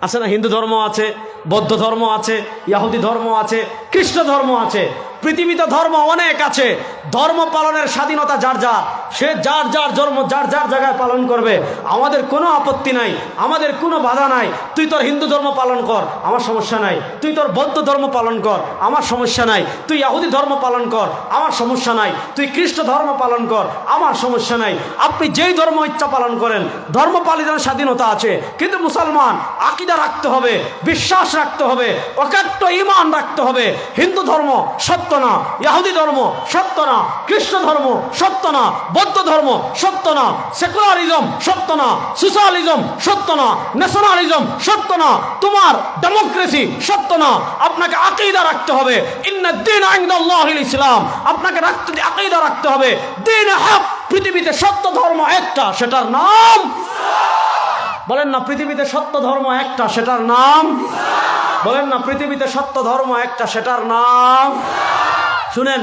আছে না? হিন্দু ধর্ম আছে, বৌদ্ধ ধর্ম আছে, ইহুদি ধর্ম আছে, খ্রিস্ট ধর্ম আছে। পৃথিবীতে ধর্ম অনেক আছে। ধর্ম পালনের স্বাধীনতা যার যার, সে যার যার ধর্ম যার যার জায়গায় পালন করবে। আমাদের কোনো আপত্তি নাই, আমাদের কোনো বাধা নাই। তুই তোর হিন্দু ধর্ম পালন কর, আমার সমস্যা নাই। তুই তোর বৌদ্ধ ধর্ম পালন কর, আমার সমস্যা নাই। তুই ইহুদি ধর্ম পালন কর, আমার সমস্যা নাই। তুই খ্রিস্ট ধর্ম পালন কর, আমার সমস্যা নাই। আপনি যেই ধর্ম ইচ্ছা পালন করেন, ধর্ম পালনের স্বাধীনতা আছে। কিন্তু মুসলমান আকীদা রাখতে হবে, বিশ্বাস রাখতে হবে, অকাট্য ঈমান রাখতে হবে। হিন্দু ধর্ম সত্য না, ইহুদি ধর্ম সত্য না, খ্রিস্ট ধর্ম সত্য না, বৌদ্ধ ধর্ম সত্য না, সেকুলারিজম সত্য না, সোশ্যালিজম সত্য না, ন্যাশনালিজম সত্য না, তোমার ডেমোক্রেসি সত্য না। আপনাকে আকীদা রাখতে হবে। ইন্নাদ-দীন ইনদাল্লাহিল ইসলাম। আপনাকে আকীদা রাখতে হবে। দ্বীন হক, পৃথিবীতে সত্য ধর্ম একটা, সেটার নাম, বলেন না, পৃথিবীতে সত্য ধর্ম একটা, সেটার নাম, বলেন না, পৃথিবীতে সত্য ধর্ম একটা, সেটার নাম। শুনেন,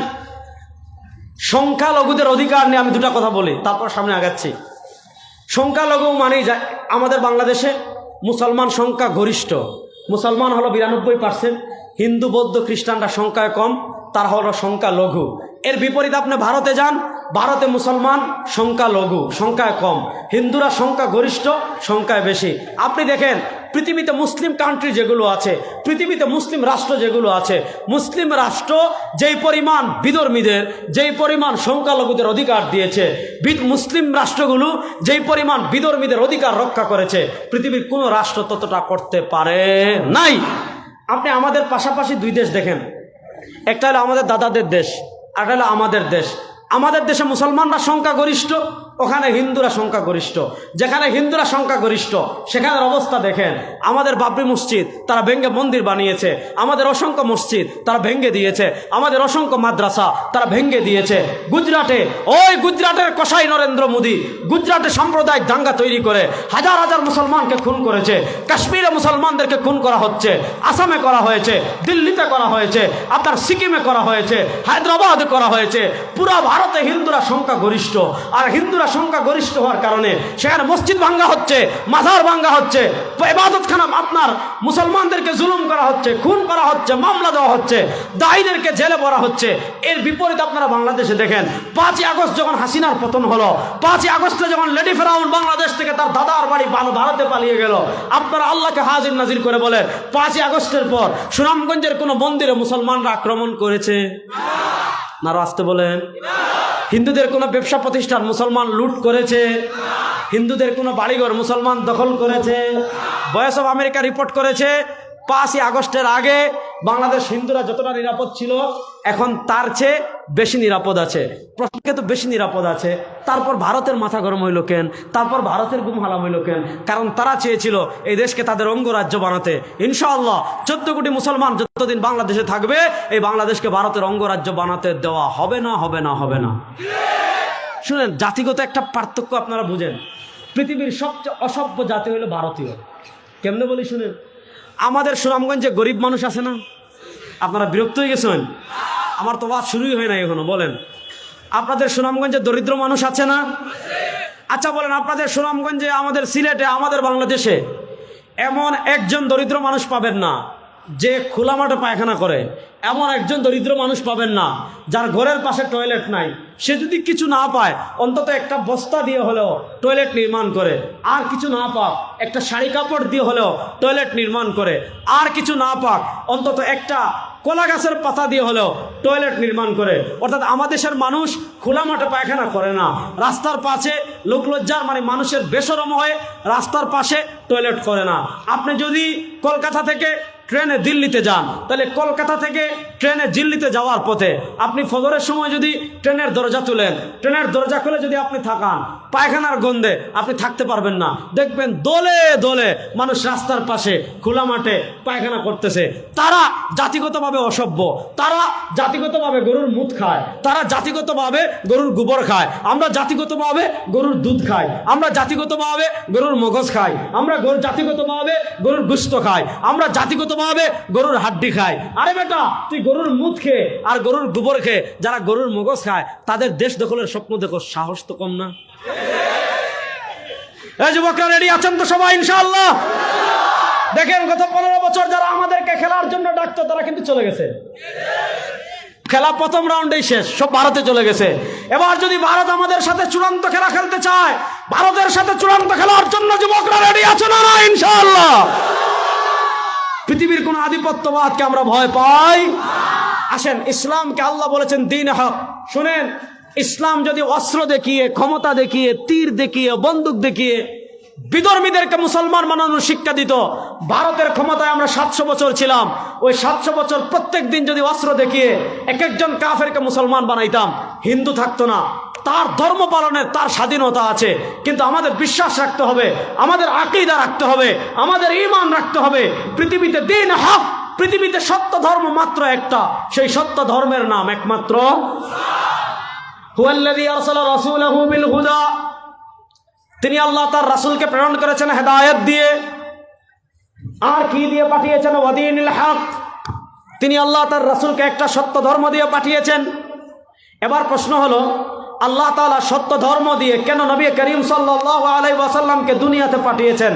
সংখ্যালঘুদের অধিকার নিয়ে আমি দুটা কথা বলি, তারপর সামনে আগাচ্ছি। সংখ্যালঘু মানেই আমাদের বাংলাদেশে মুসলমান সংখ্যা গরিষ্ঠ। মুসলমান হলো 92%, হিন্দু বৌদ্ধ খ্রিস্টানরা সংখ্যায় কম, তারা হলো সংখ্যালঘু। এর বিপরীত আপনি ভারতে যান, ভারতে মুসলমান সংখ্যালঘু, সংখ্যায় কম, হিন্দুরা সংখ্যা গরিষ্ঠ, সংখ্যায় বেশি। আপনি দেখেন পৃথিবীতে মুসলিম কান্ট্রি যেগুলো আছে, পৃথিবীতে মুসলিম রাষ্ট্র যেগুলো আছে, মুসলিম রাষ্ট্র যেই পরিমাণ বিধর্মীদের, যেই পরিমাণ সংখ্যালঘুদের অধিকার দিয়েছে, মুসলিম রাষ্ট্রগুলো যেই পরিমাণ বিধর্মীদের অধিকার রক্ষা করেছে, পৃথিবীর কোনো রাষ্ট্র ততটা করতে পারে নাই। আপনি আমাদের পাশাপাশি দুই দেশ দেখেন, একটা হলো আমাদের দাদাদের দেশ, আর একটা হলো আমাদের দেশ। আমাদের দেশে মুসলমানরা সংখ্যাগরিষ্ঠ, ওখানে হিন্দুরা সংখ্যাগরিষ্ঠ। যেখানে হিন্দুরা সংখ্যাগরিষ্ঠ সেখানের অবস্থা দেখেন। আমাদের বাবরি মসজিদ তারা ভেঙ্গে মন্দির বানিয়েছে, আমাদের অসংখ্য মসজিদ তারা ভেঙ্গে দিয়েছে, আমাদের অসংখ্য মাদ্রাসা তারা ভেঙ্গে দিয়েছে। গুজরাটে, ওই গুজরাটের কসাই নরেন্দ্র মোদী গুজরাটে সাম্প্রদায়িক দাঙ্গা তৈরি করে হাজার হাজার মুসলমানকে খুন করেছে। কাশ্মীরে মুসলমানদেরকে খুন করা হচ্ছে, আসামে করা হয়েছে, দিল্লিতে করা হয়েছে, আপনার সিকিমে করা হয়েছে, হায়দ্রাবাদে করা হয়েছে। পুরা ভারতে হিন্দুরা সংখ্যাগরিষ্ঠ। আর হিন্দুরা সংখ্যাগরিষ্ঠ হওয়ার কারণে সেখানে মসজিদ ভাঙ্গা হচ্ছে, মাজার ভাঙ্গা হচ্ছে, ইবাদতখানা আপনার মুসলমানদেরকে জুলুম করা হচ্ছে, খুন করা হচ্ছে, মামলা দেওয়া হচ্ছে, দায়ীদেরকে জেলে পড়া হচ্ছে। এর বিপরীত আপনারা বাংলাদেশে দেখেন, 5ই আগস্ট যখন হাসিনার পতন হলো, 5ই আগস্টে যখন লেডি ফেরাউন বাংলাদেশ থেকে তার দাদার বাড়ি ভারতে পালিয়ে গেল, আপনারা আল্লাহকে হাজির নাজির করে বলে 5ই আগস্টের পর সুনামগঞ্জের কোনো মন্দিরে মুসলমানরা আক্রমণ করেছে না? আসতে বলেন। হিন্দুদের কোনো ব্যবসা প্রতিষ্ঠান মুসলমান লুট করেছে? হিন্দুদের কোনো বাড়িঘর মুসলমান দখল করেছে? ভয়েস অফ আমেরিকা রিপোর্ট করেছে 5ই আগস্টের আগে বাংলাদেশ হিন্দুরা যতটা নিরাপদ ছিল এখন তার চেয়ে বেশি নিরাপদ আছে। প্রশ্নকে তো বেশি নিরাপদ আছে, তারপর ভারতের মাথা গরম হইল কেন? তারপর ভারতের গুম হালাম হইল কেন? কারণ তারা চেয়েছিল এই দেশকে তাদের অঙ্গরাজ্য বানাতে। ইনশাআল্লাহ 14 কোটি মুসলমান যতদিন বাংলাদেশে থাকবে এই বাংলাদেশকে ভারতের অঙ্গরাজ্য বানাতে দেওয়া হবে না, হবে না, হবে না। শুনেন, জাতিগত একটা পার্থক্য আপনারা বুঝেন। পৃথিবীর সবচেয়ে অসভ্য জাতি হলো ভারতীয়। কেমনে বলি শুনেন, আমাদের সুনামগঞ্জে গরিব মানুষ আছে না? আপনারা বিরক্ত হয়ে গেছেন? আমার তো বাদ শুরুই হয় না এখনো। বলেন, আপনাদের সুনামগঞ্জে দরিদ্র মানুষ আছে না? আচ্ছা বলেন, আপনাদের সুনামগঞ্জে, আমাদের সিলেটে, আমাদের বাংলাদেশে এমন একজন দরিদ্র মানুষ পাবেন না যে খোলা মাঠে পায়খানা করে। এমন একজন দরিদ্র মানুষ পাবেন না যার ঘরের পাশে টয়লেট নাই। সে যদি কিছু না পায় অন্তত একটা বস্তা দিয়ে হলেও টয়লেট নির্মাণ করে, আর কিছু না পাক একটা শাড়ি কাপড় দিয়ে হলেও টয়লেট নির্মাণ করে, আর কিছু না পাক অন্তত একটা কলা গাছের পাতা দিয়ে হলেও টয়লেট নির্মাণ করে। অর্থাৎ আমাদের দেশের মানুষ খোলা মাঠে পায়খানা করে না, রাস্তার পাশে লোকলজ্জার মানে মানুষের বেশরম হয়ে রাস্তার পাশে টয়লেট করে না। আপনি যদি কলকাতা থেকে ট্রেনে দিল্লিতে যান, তাহলে কলকাতা থেকে ট্রেনে দিল্লিতে যাওয়ার পথে আপনি ফজরের সময় যদি ট্রেনের দরজা তুলেন, ট্রেনের দরজা খুলে যদি আপনি থাকান, পায়খানার গন্ধে আপনি থাকতে পারবেন না। দেখবেন দলে দলে মানুষ রাস্তার পাশে খোলা মাঠে পায়খানা করতেছে। তারা জাতিগতভাবে অসভ্য, তারা জাতিগতভাবে গরুর মুত খায়, তারা জাতিগতভাবে গরুর গোবর খায়। আমরা জাতিগতভাবে গরুর দুধ খাই, আমরা জাতিগতভাবে গরুর মগজ খাই, আমরা জাতিগতভাবে গরুর গোশত খাই, আমরা জাতিগতভাবে গরুর হাড্ডি খাই। আরে বেটা, তুই গরুর মুত খেয়ে আর গরুর গোবর খেয়ে যারা গরুর মগজ খায় তাদের দেশ দখলের স্বপ্ন দেখো, সাহস তো কম না? এই যুবকরা রেডি আছেন তো সবাই ইনশাআল্লাহ? দেখেন, গত 15 বছর যারা আমাদেরকে খেলার জন্য ডাকতো তারা কিন্তু চলে গেছে। খেলা প্রথম রাউন্ডেই শেষ, সব ভারতে চলে গেছে। এবার যদি ভারত আমাদের সাথে চূড়ান্ত খেলা খেলতে চায়, ভারতের সাথে চূড়ান্ত খেলার জন্য যুবকরা রেডি আছে না ইনশাআল্লাহ? পৃথিবীর কোন আধিপত্যবাদকে আমরা ভয় পাই? আসেন, ইসলামকে আল্লাহ বলেছেন দ্বীন হক। শুনেন, ইসলাম যদি অস্ত্র দেখিয়ে, ক্ষমতা দেখিয়ে, তীর দেখিয়ে, বন্দুক দেখিয়ে বিধর্মীদেরকে মুসলমান বানানোর শিক্ষা দিত, ভারতের ক্ষমতায় আমরা 700 বছর ছিলাম, ওই 700 বছর প্রত্যেক দিন যদি অস্ত্র দেখিয়ে এক একজন কাফেরকে মুসলমান বানাইতাম, হিন্দু থাকতো না। তার ধর্ম পালনের তার স্বাধীনতা আছে, কিন্তু আমাদের বিশ্বাস রাখতে হবে, আমাদের আকীদা রাখতে হবে, আমাদের ঈমান রাখতে হবে। পৃথিবীতে দ্বীন হক, পৃথিবীতে সত্য ধর্ম মাত্র একটা, সেই সত্য ধর্মের নাম একমাত্র হুয়াল্লাযী আরসালা রাসূলাহু বিল হুদা। তিনি আল্লাহ তার রাসূলকে প্রেরণ করেছেন হেদায়েত দিয়ে, আর কি দিয়ে পাঠিয়েছেন? ওয়াদীনিল হক। তিনি আল্লাহ তার রাসূলকে একটা সত্য ধর্ম দিয়ে পাঠিয়েছেন। এবার প্রশ্ন হলো, আল্লাহ তাআলা সত্য ধর্ম দিয়ে কেন নবী করিম সাল্লাল্লাহু আলাইহি ওয়াসাল্লামকে দুনিয়াতে পাঠিয়েছেন?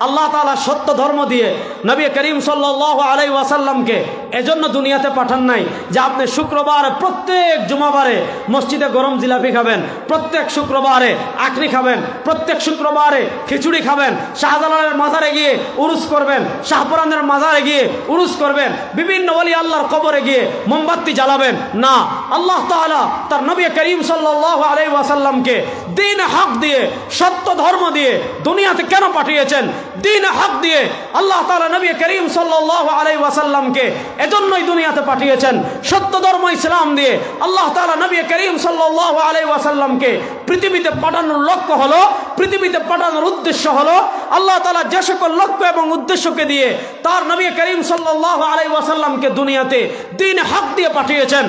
আল্লাহ তাআলা সত্য ধর্ম দিয়ে নবী করিম সাল্লাল্লাহু আলাইহি ওয়াসাল্লামকে এজন্য দুনিয়াতে পাঠান নাই যে আপনি শুক্রবার প্রত্যেক জুমাবারে মসজিদে গরম জিলাপি খাবেন, প্রত্যেক শুক্রবারে আখরি খাবেন, প্রত্যেক শুক্রবারে খিচুড়ি খাবেন, শাহজালালের মাজারে গিয়ে উরুস করবেন, শাহপুরানের মাজারে গিয়ে উরুস করবেন, বিভিন্ন ওলি আল্লাহর কবরে গিয়ে মোমবাতি জ্বালাবেন না। আল্লাহ তাআলা তার নবী করিম সাল্লাল্লাহু আলাইহি ওয়াসাল্লামকে দ্বীন হক দিয়ে, সত্য ধর্ম দিয়ে দুনিয়াতে কেন পাঠিয়েছেন? দ্বীন হক দিয়ে আল্লাহ তাআলা নবী করিম সাল্লাল্লাহু আলাইহি ওয়াসাল্লামকে এজন্যই দুনিয়াতে পাঠিয়েছেন। সত্য ধর্ম ইসলাম দিয়ে আল্লাহ তাআলা নবী করিম সাল্লাল্লাহু আলাইহি ওয়াসাল্লামকে পৃথিবীতে পাঠানোর লক্ষ্য হলো, পৃথিবীতে পাঠানোর উদ্দেশ্য হলো, আল্লাহ তাআলা যে সকল লক্ষ্য এবং উদ্দেশ্যকে দিয়ে তার নবী করিম সাল্লাল্লাহু আলাইহি ওয়াসাল্লামকে দুনিয়াতে দ্বীন হক দিয়ে পাঠিয়েছেন।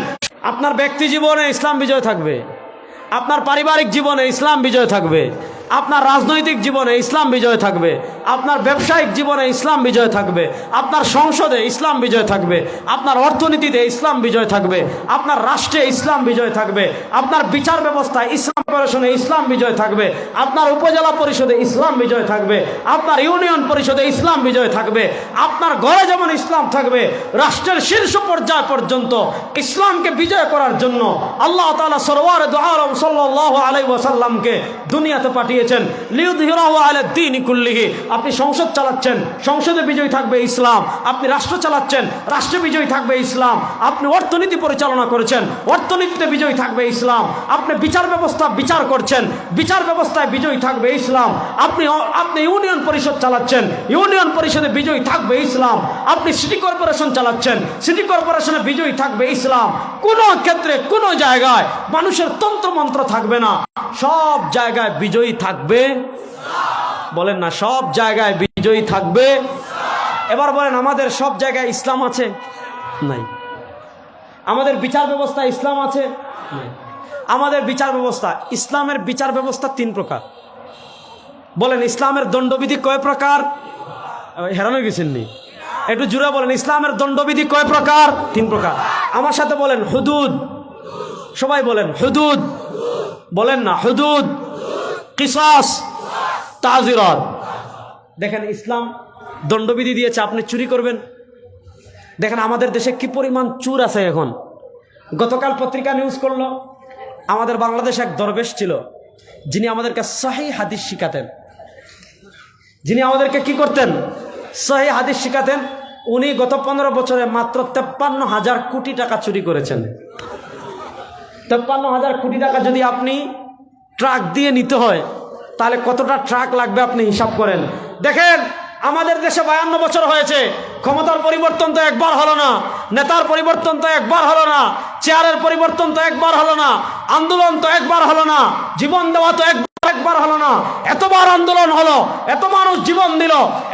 আপনার ব্যক্তি জীবনে ইসলাম বিজয় থাকবে, আপনার পারিবারিক জীবনে ইসলাম বিজয় থাকবে, আপনার রাজনৈতিক জীবনে ইসলাম বিজয় থাকবে, আপনার ব্যবসায়িক জীবনে ইসলাম বিজয় থাকবে, আপনার সংসদে ইসলাম বিজয় থাকবে, আপনার অর্থনীতিতে ইসলাম বিজয় থাকবে, আপনার রাষ্ট্রে ইসলাম বিজয় থাকবে, আপনার বিচার ব্যবস্থায় ইসলাম কর্পোরেশনে ইসলাম বিজয় থাকবে, আপনার উপজেলা পরিষদে ইসলাম বিজয় থাকবে, আপনার ইউনিয়ন পরিষদে ইসলাম বিজয় থাকবে, আপনার ঘরে যেমন ইসলাম থাকবে, রাষ্ট্রের শীর্ষ পর্যায় পর্যন্ত ইসলামকে বিজয় করার জন্য আল্লাহ তাআলা সরওয়ারে দু আলম সাল্লাল্লাহু আলাইহি ওয়াসাল্লামকে দুনিয়াতে পাঠিয়েছেন লিইয়ুযহিরাহু আলা দ্বীনি কুল্লিহি। আপনি সংসদ চালাচ্ছেন, সংসদে বিজয় থাকবে ইসলাম। আপনি রাষ্ট্র চালাচ্ছেন, রাষ্ট্রে বিজয় থাকবে ইসলাম। আপনি অর্থনীতি পরিচালনা করেছেন, অর্থনীতিতে বিজয় থাকবে ইসলাম। আপনি বিচার ব্যবস্থা বিচার করছেন, বিচার ব্যবস্থায় বিজয় থাকবে ইসলাম। আপনি ইউনিয়ন পরিষদ চালাচ্ছেন, ইউনিয়ন পরিষদে বিজয় থাকবে ইসলাম। আপনি সিটি কর্পোরেশন চালাচ্ছেন, সিটি কর্পোরেশনে বিজয় থাকবে ইসলাম। কোনো ক্ষেত্রে কোনো জায়গায় মানুষের তন্ত্রমন্ত্র থাকবে না, সব জায়গায় বিজয়ী থাকবে। বলেন না, সব জায়গায় বিজয়ী থাকবে। এবার বলেন, আমাদের সব জায়গায় ইসলাম আছে? নাই। আমাদের বিচার ব্যবস্থা ইসলাম আছে? নাই। আমাদের বিচার ব্যবস্থা, ইসলামের বিচার ব্যবস্থা 3 প্রকার। বলেন, ইসলামের দণ্ডবিধি কয় প্রকার? হেরানো গেছেননি, একটু জুড়ে বলেন, ইসলামের দণ্ডবিধি কয় প্রকার? 3 প্রকার। আমার সাথে বলেন, হুদুদ। সবাই বলেন, হুদুদ। বলেন না, হুদুদ, কিসাস, তাজিরাত। দেখেন, ইসলাম দণ্ডবিধি দিয়েছে, আপনি চুরি করবেন। দেখেন আমাদের দেশে কি পরিমাণ চুর আছে এখন। গতকাল পত্রিকা নিউজ করলো, আমাদের বাংলাদেশে এক দরবেশ ছিল, যিনি আমাদেরকে সহিহ হাদিস শিখাতেন। যিনি আমাদেরকে কি করতেন? সহিহ হাদিস শিখাতেন। উনি গত 15 বছরে মাত্র 53,000 কোটি টাকা চুরি করেছেন। 53,000 কোটি টাকা যদি আপনি ট্রাক দিয়ে নিতে হয়, তাহলে কতটা ট্রাক লাগবে আপনি হিসাব করেন। দেখেন, আমাদের দেশে 52 বছর হয়েছে, ক্ষমতার পরিবর্তন তো একবার হলো না, নেতার পরিবর্তন তো একবার হলো না, চেয়ারের পরিবর্তন তো একবার হলো না, আন্দোলন তো একবার হলো না, জীবন দেওয়া তো একবার হলো না। এতবার আন্দোলন হলো, এত মানুষ জীবন দিল,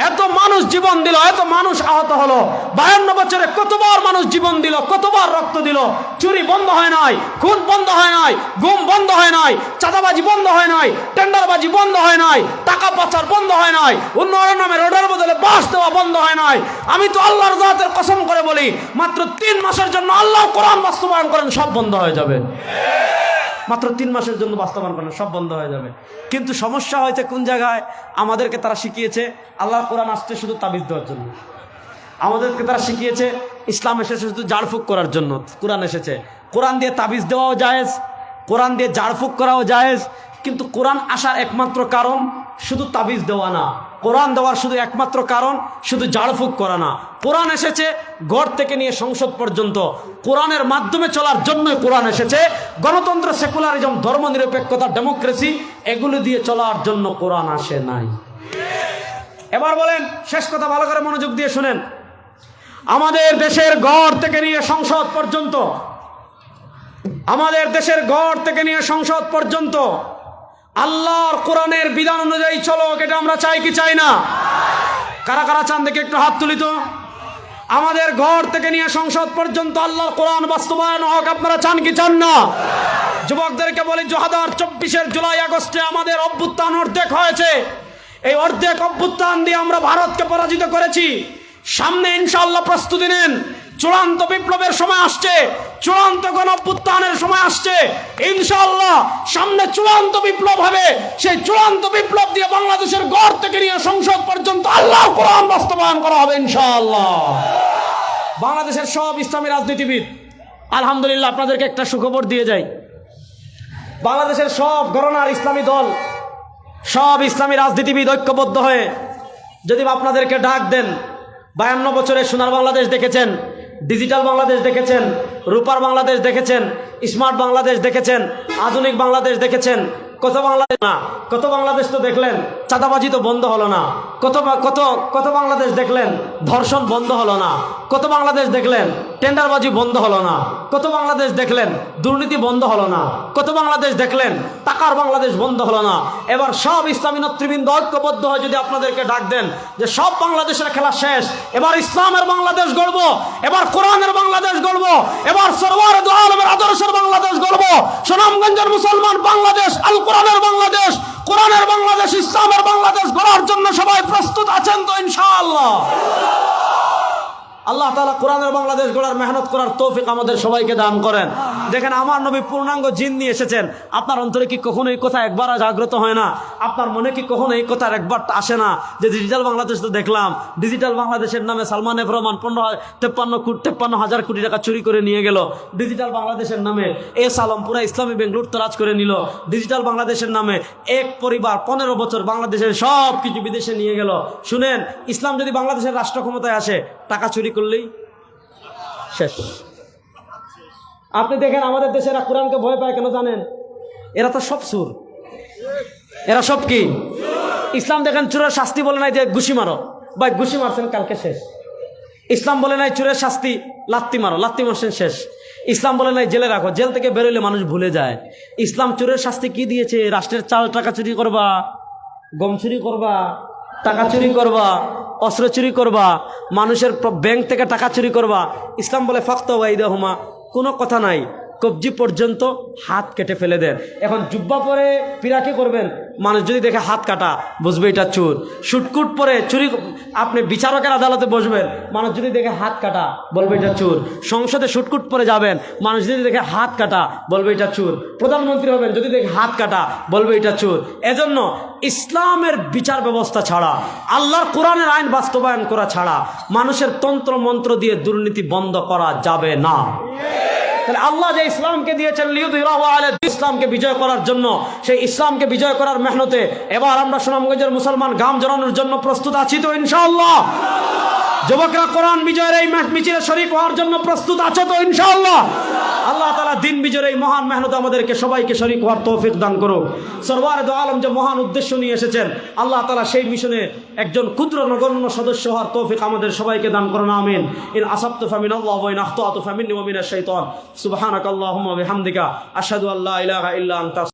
এত মানুষ জীবন দিল, এত মানুষ আহত হলো। 52 বছরে কতবার মানুষ জীবন দিল, কতবার রক্ত দিল। চুরি বন্ধ হয় নাই, খুন বন্ধ হয় নাই, গুম বন্ধ হয় নাই, চাঁদাবাজি বন্ধ হয় নাই, টেন্ডারবাজি বন্ধ হয় নাই, টাকা পাচার বন্ধ হয় নাই, উন্নয়নের নামে রোডের বদলে বাস দেওয়া বন্ধ হয় নাই। আমি তো আল্লাহর জাতের কসম করে বলি, মাত্র 3 মাসের জন্য আল্লাহ কোরআন বাস্তবায়ন করেন, সব বন্ধ হয়ে যাবে। মাত্র 3 মাসের জন্য বাস্তবায়ন করেন, সব বন্ধ হয়ে যাবে। কিন্তু সমস্যা হয়েছে কোন জায়গায়? আমাদেরকে তারা শিখিয়েছে আল্লাহর কোরআন আসছে শুধু তাবিজ দেওয়ার জন্য। আমাদেরকে তারা শিখিয়েছে ইসলাম এসেছে শুধু ঝাড়ফুঁক করার জন্য। কোরআন এসেছে, কোরআন দিয়ে তাবিজ দেওয়াও জায়েজ, কোরআন দিয়ে ঝাড়ফুঁক করাও জায়েজ। কিন্তু কোরআন আসার একমাত্র কারণ শুধু তাবিজ দেওয়া না, কোরআন দেওয়ার শুধু একমাত্র কারণ শুধু ঝাড়ফুঁক করা না। কোরআন এসেছে ঘর থেকে নিয়ে সংসদ পর্যন্ত, কোরআনের মাধ্যমে চলার জন্যই কোরআন এসেছে। গণতন্ত্র, সেকুলারিজম, ধর্মনিরপেক্ষতা, ডেমোক্রেসি, এগুলো দিয়ে চলার জন্য কোরআন আসে নাই। এবার বলেন, শেষ কথা ভালো করে মনোযোগ দিয়ে শুনেন। আমাদের দেশের ঘর থেকে নিয়ে সংসদ পর্যন্ত, আমাদের দেশের ঘর থেকে নিয়ে সংসদ পর্যন্ত আল্লাহর কোরআনের বিধান অনুযায়ী চলো, এটা আমরা চাই কি চাই না? কারা কারা চান দেখে একটু হাত তুলি তো। আমাদের ঘর থেকে নিয়ে সংসদ পর্যন্ত আল্লাহর কোরআন বাস্তবায়ন হোক, আপনারা চান কি চান না? যুবকদেরকে বলি, 2024-এর জুলাই আগস্টে আমাদের অভ্যুত্থান অর্ধেক হয়েছে। এই অর্ধেক অভ্যুত্থান দিয়ে আমরা ভারতকে পরাজিত করেছি। সামনে ইনশাআল্লাহ প্রস্তুতি নেন, চূড়ান্ত বিপ্লবের সময় আসছে, চূড়ান্ত গণঅভ্যুত্থানের সময় আসছে। ইনশাআল্লাহ সামনে চূড়ান্ত বিপ্লব হবে। সেই চূড়ান্ত বিপ্লব দিয়ে বাংলাদেশের ঘর থেকে নিয়ে সংসদ পর্যন্ত আল্লাহর কোরআন বাস্তবায়ন করা হবে ইনশাআল্লাহ। বাংলাদেশের সব ইসলামী রাজনীতিবিদ, আলহামদুলিল্লাহ আপনাদেরকে একটা সুখবর দিয়ে যাই, বাংলাদেশের সব ঘরানার ইসলামী দল, সব ইসলামী রাজনীতিবিদ ঐক্যবদ্ধ হয়ে যদি আপনাদেরকে ডাক দেন, 52 বছরে সোনার বাংলাদেশ দেখেছেন, ডিজিটাল বাংলাদেশ দেখেছেন, রূপার বাংলাদেশ দেখেছেন, স্মার্ট বাংলাদেশ দেখেছেন, আধুনিক বাংলাদেশ দেখেছেন, কত বাংলাদেশ না, কত বাংলাদেশ তো দেখলেন চাঁদাবাজি তো বন্ধ হলো না, কত কত কত বাংলাদেশ দেখলেন ধর্ষণ বন্ধ হলো না, কত বাংলাদেশ দেখলেন টেন্ডারবাজি বন্ধ হলো না, কত বাংলাদেশ দেখলেন দুর্নীতি বন্ধ হলো না, কত বাংলাদেশ দেখলেন টাকার বাংলাদেশ বন্ধ হলো না। এবার সব ইসলামী নেতৃবৃন্দ ঐক্যবদ্ধ হয়ে যদি আপনাদেরকে ডাক দেন যে সব বাংলাদেশের খেলা শেষ, এবার ইসলামের বাংলাদেশ গড়ব, এবার কোরআনের বাংলাদেশ গড়ব, এবার সরওয়ার দু আলমের আদর্শের বাংলাদেশ গড়ব, সুনামগঞ্জের মুসলমান বাংলাদেশ, আল কোরআনের বাংলাদেশ, কোরআনের বাংলাদেশ, ইসলামের বাংলাদেশ গড়ার জন্য সবাই প্রস্তুত আছেন তো ইনশাআল্লাহ? আল্লাহ তাআলা কোরআনের বাংলাদেশ গড়ার মেহনত করার তৌফিক আমাদের সবাইকে দান করেন। দেখেন আমার নবী পূর্ণাঙ্গ জিন নিয়ে এসেছেন। আপনার অন্তরে কি কখনো এই কথা একবার জাগ্রত হয় না? আপনার মনে কি কখনো এই কথার একবার আসে না যে ডিজিটাল বাংলাদেশ তো দেখলাম, ডিজিটাল বাংলাদেশের নামে সালমান এফ রহমান 53,000 কোটি টাকা চুরি করে নিয়ে গেল, ডিজিটাল বাংলাদেশের নামে আলম পুরা ইসলামী ব্যাংক লুটতরাজ করে নিল, ডিজিটাল বাংলাদেশের নামে এক পরিবার 15 বছর বাংলাদেশের সব কিছু বিদেশে নিয়ে গেল। শুনেন, ইসলাম যদি বাংলাদেশের রাষ্ট্র ক্ষমতায় আসে, টাকা চুরি করলেই শেষ। আপনি দেখেন আমাদের দেশেরা কোরআনকে ভয় পায় কেন জানেন? এরা তো সব সুর, এরা সব কি? ইসলাম দেখেন চোরের শাস্তি বলে নাই যে ঘুষি মারো, ভাই ঘুষি মারছেন কালকে শেষ। ইসলাম বলে নাই চোরের শাস্তি লাত্তি মারো, লাত্তি মারছেন শেষ। ইসলাম বলে নাই জেলে রাখো, জেল থেকে বেরোলে মানুষ ভুলে যায়। ইসলাম চোরের শাস্তি কি দিয়েছে? রাষ্ট্রের চাল টাকা চুরি করবা, গম চুরি করবা, টাকা চুরি করবা, অস্ত্র চুরি করবা, মানুষের ব্যাংক থেকে টাকা চুরি করবা, ইসলাম বলে ফাক্ত ওয়াইদাহুমা, কোনো কথা নাই, কবজি পর্যন্ত হাত কেটে ফেলে দেন। এখন জুব্বা পরে পিরাকি করবেন, মানুষ যদি দেখে হাত কাটা বুঝবে এটা চোর। শুটকুট পরে চুরি, আপনি বিচারকের আদালতে বসবেন, মানুষ যদি দেখে হাত কাটা বলবে এটা চোর। সংসদে শুটকুট পরে যাবেন, মানুষ যদি দেখে হাত কাটা বলবে এটা চোর। প্রধানমন্ত্রী হবেন, যদি দেখে হাত কাটা বলবে এটা চোর। এজন্য ইসলামের বিচার ব্যবস্থা ছাড়া, আল্লাহর কোরআনের আইন বাস্তবায়ন করা ছাড়া মানুষের তন্ত্র মন্ত্র দিয়ে দুর্নীতি বন্ধ করা যাবে না। তাহলে আল্লাহ যে ইসলামকে দিয়েছেন লিইয়ুযহিরাহু আলা দ্বীন, ইসলামকে বিজয় করার জন্য, সেই ইসলামকে বিজয় করার মেহনতে এবার আমরা সুনামগঞ্জের মুসলমান গাম জড়ানোর জন্য প্রস্তুত আছি তো ইনশাআল্লাহ? যুবকরা কোরআন বিজয়ের এই মিছিলে শরীক হওয়ার জন্য প্রস্তুত আছে তো ইনশাআল্লাহ? আল্লাহ তাআলা দিন বিজয়ের এই মহান মেহনত আমাদেরকে সবাইকে শরীক হওয়ার তৌফিক দান করুক। সরওয়ারে দু আলম যে মহান উদ্দেশ্য নিয়ে এসেছেন, আল্লাহ তাআলা সেই মিশনে একজন ক্ষুদ্র নগণ্য সদস্য হওয়ার তৌফিক আমাদের সবাইকে দান করুন, আমিন। ইন আসাবতু ফামিনাল্লাহি ওয়া ইন আখতাতু ফামিন্নি ওয়া মিনাশ শাইতান। সুবহানাকাল্লাহুম্মা ওয়া বিহামদিকা আশহাদু আল্লা ইলাহা ইল্লা আনতা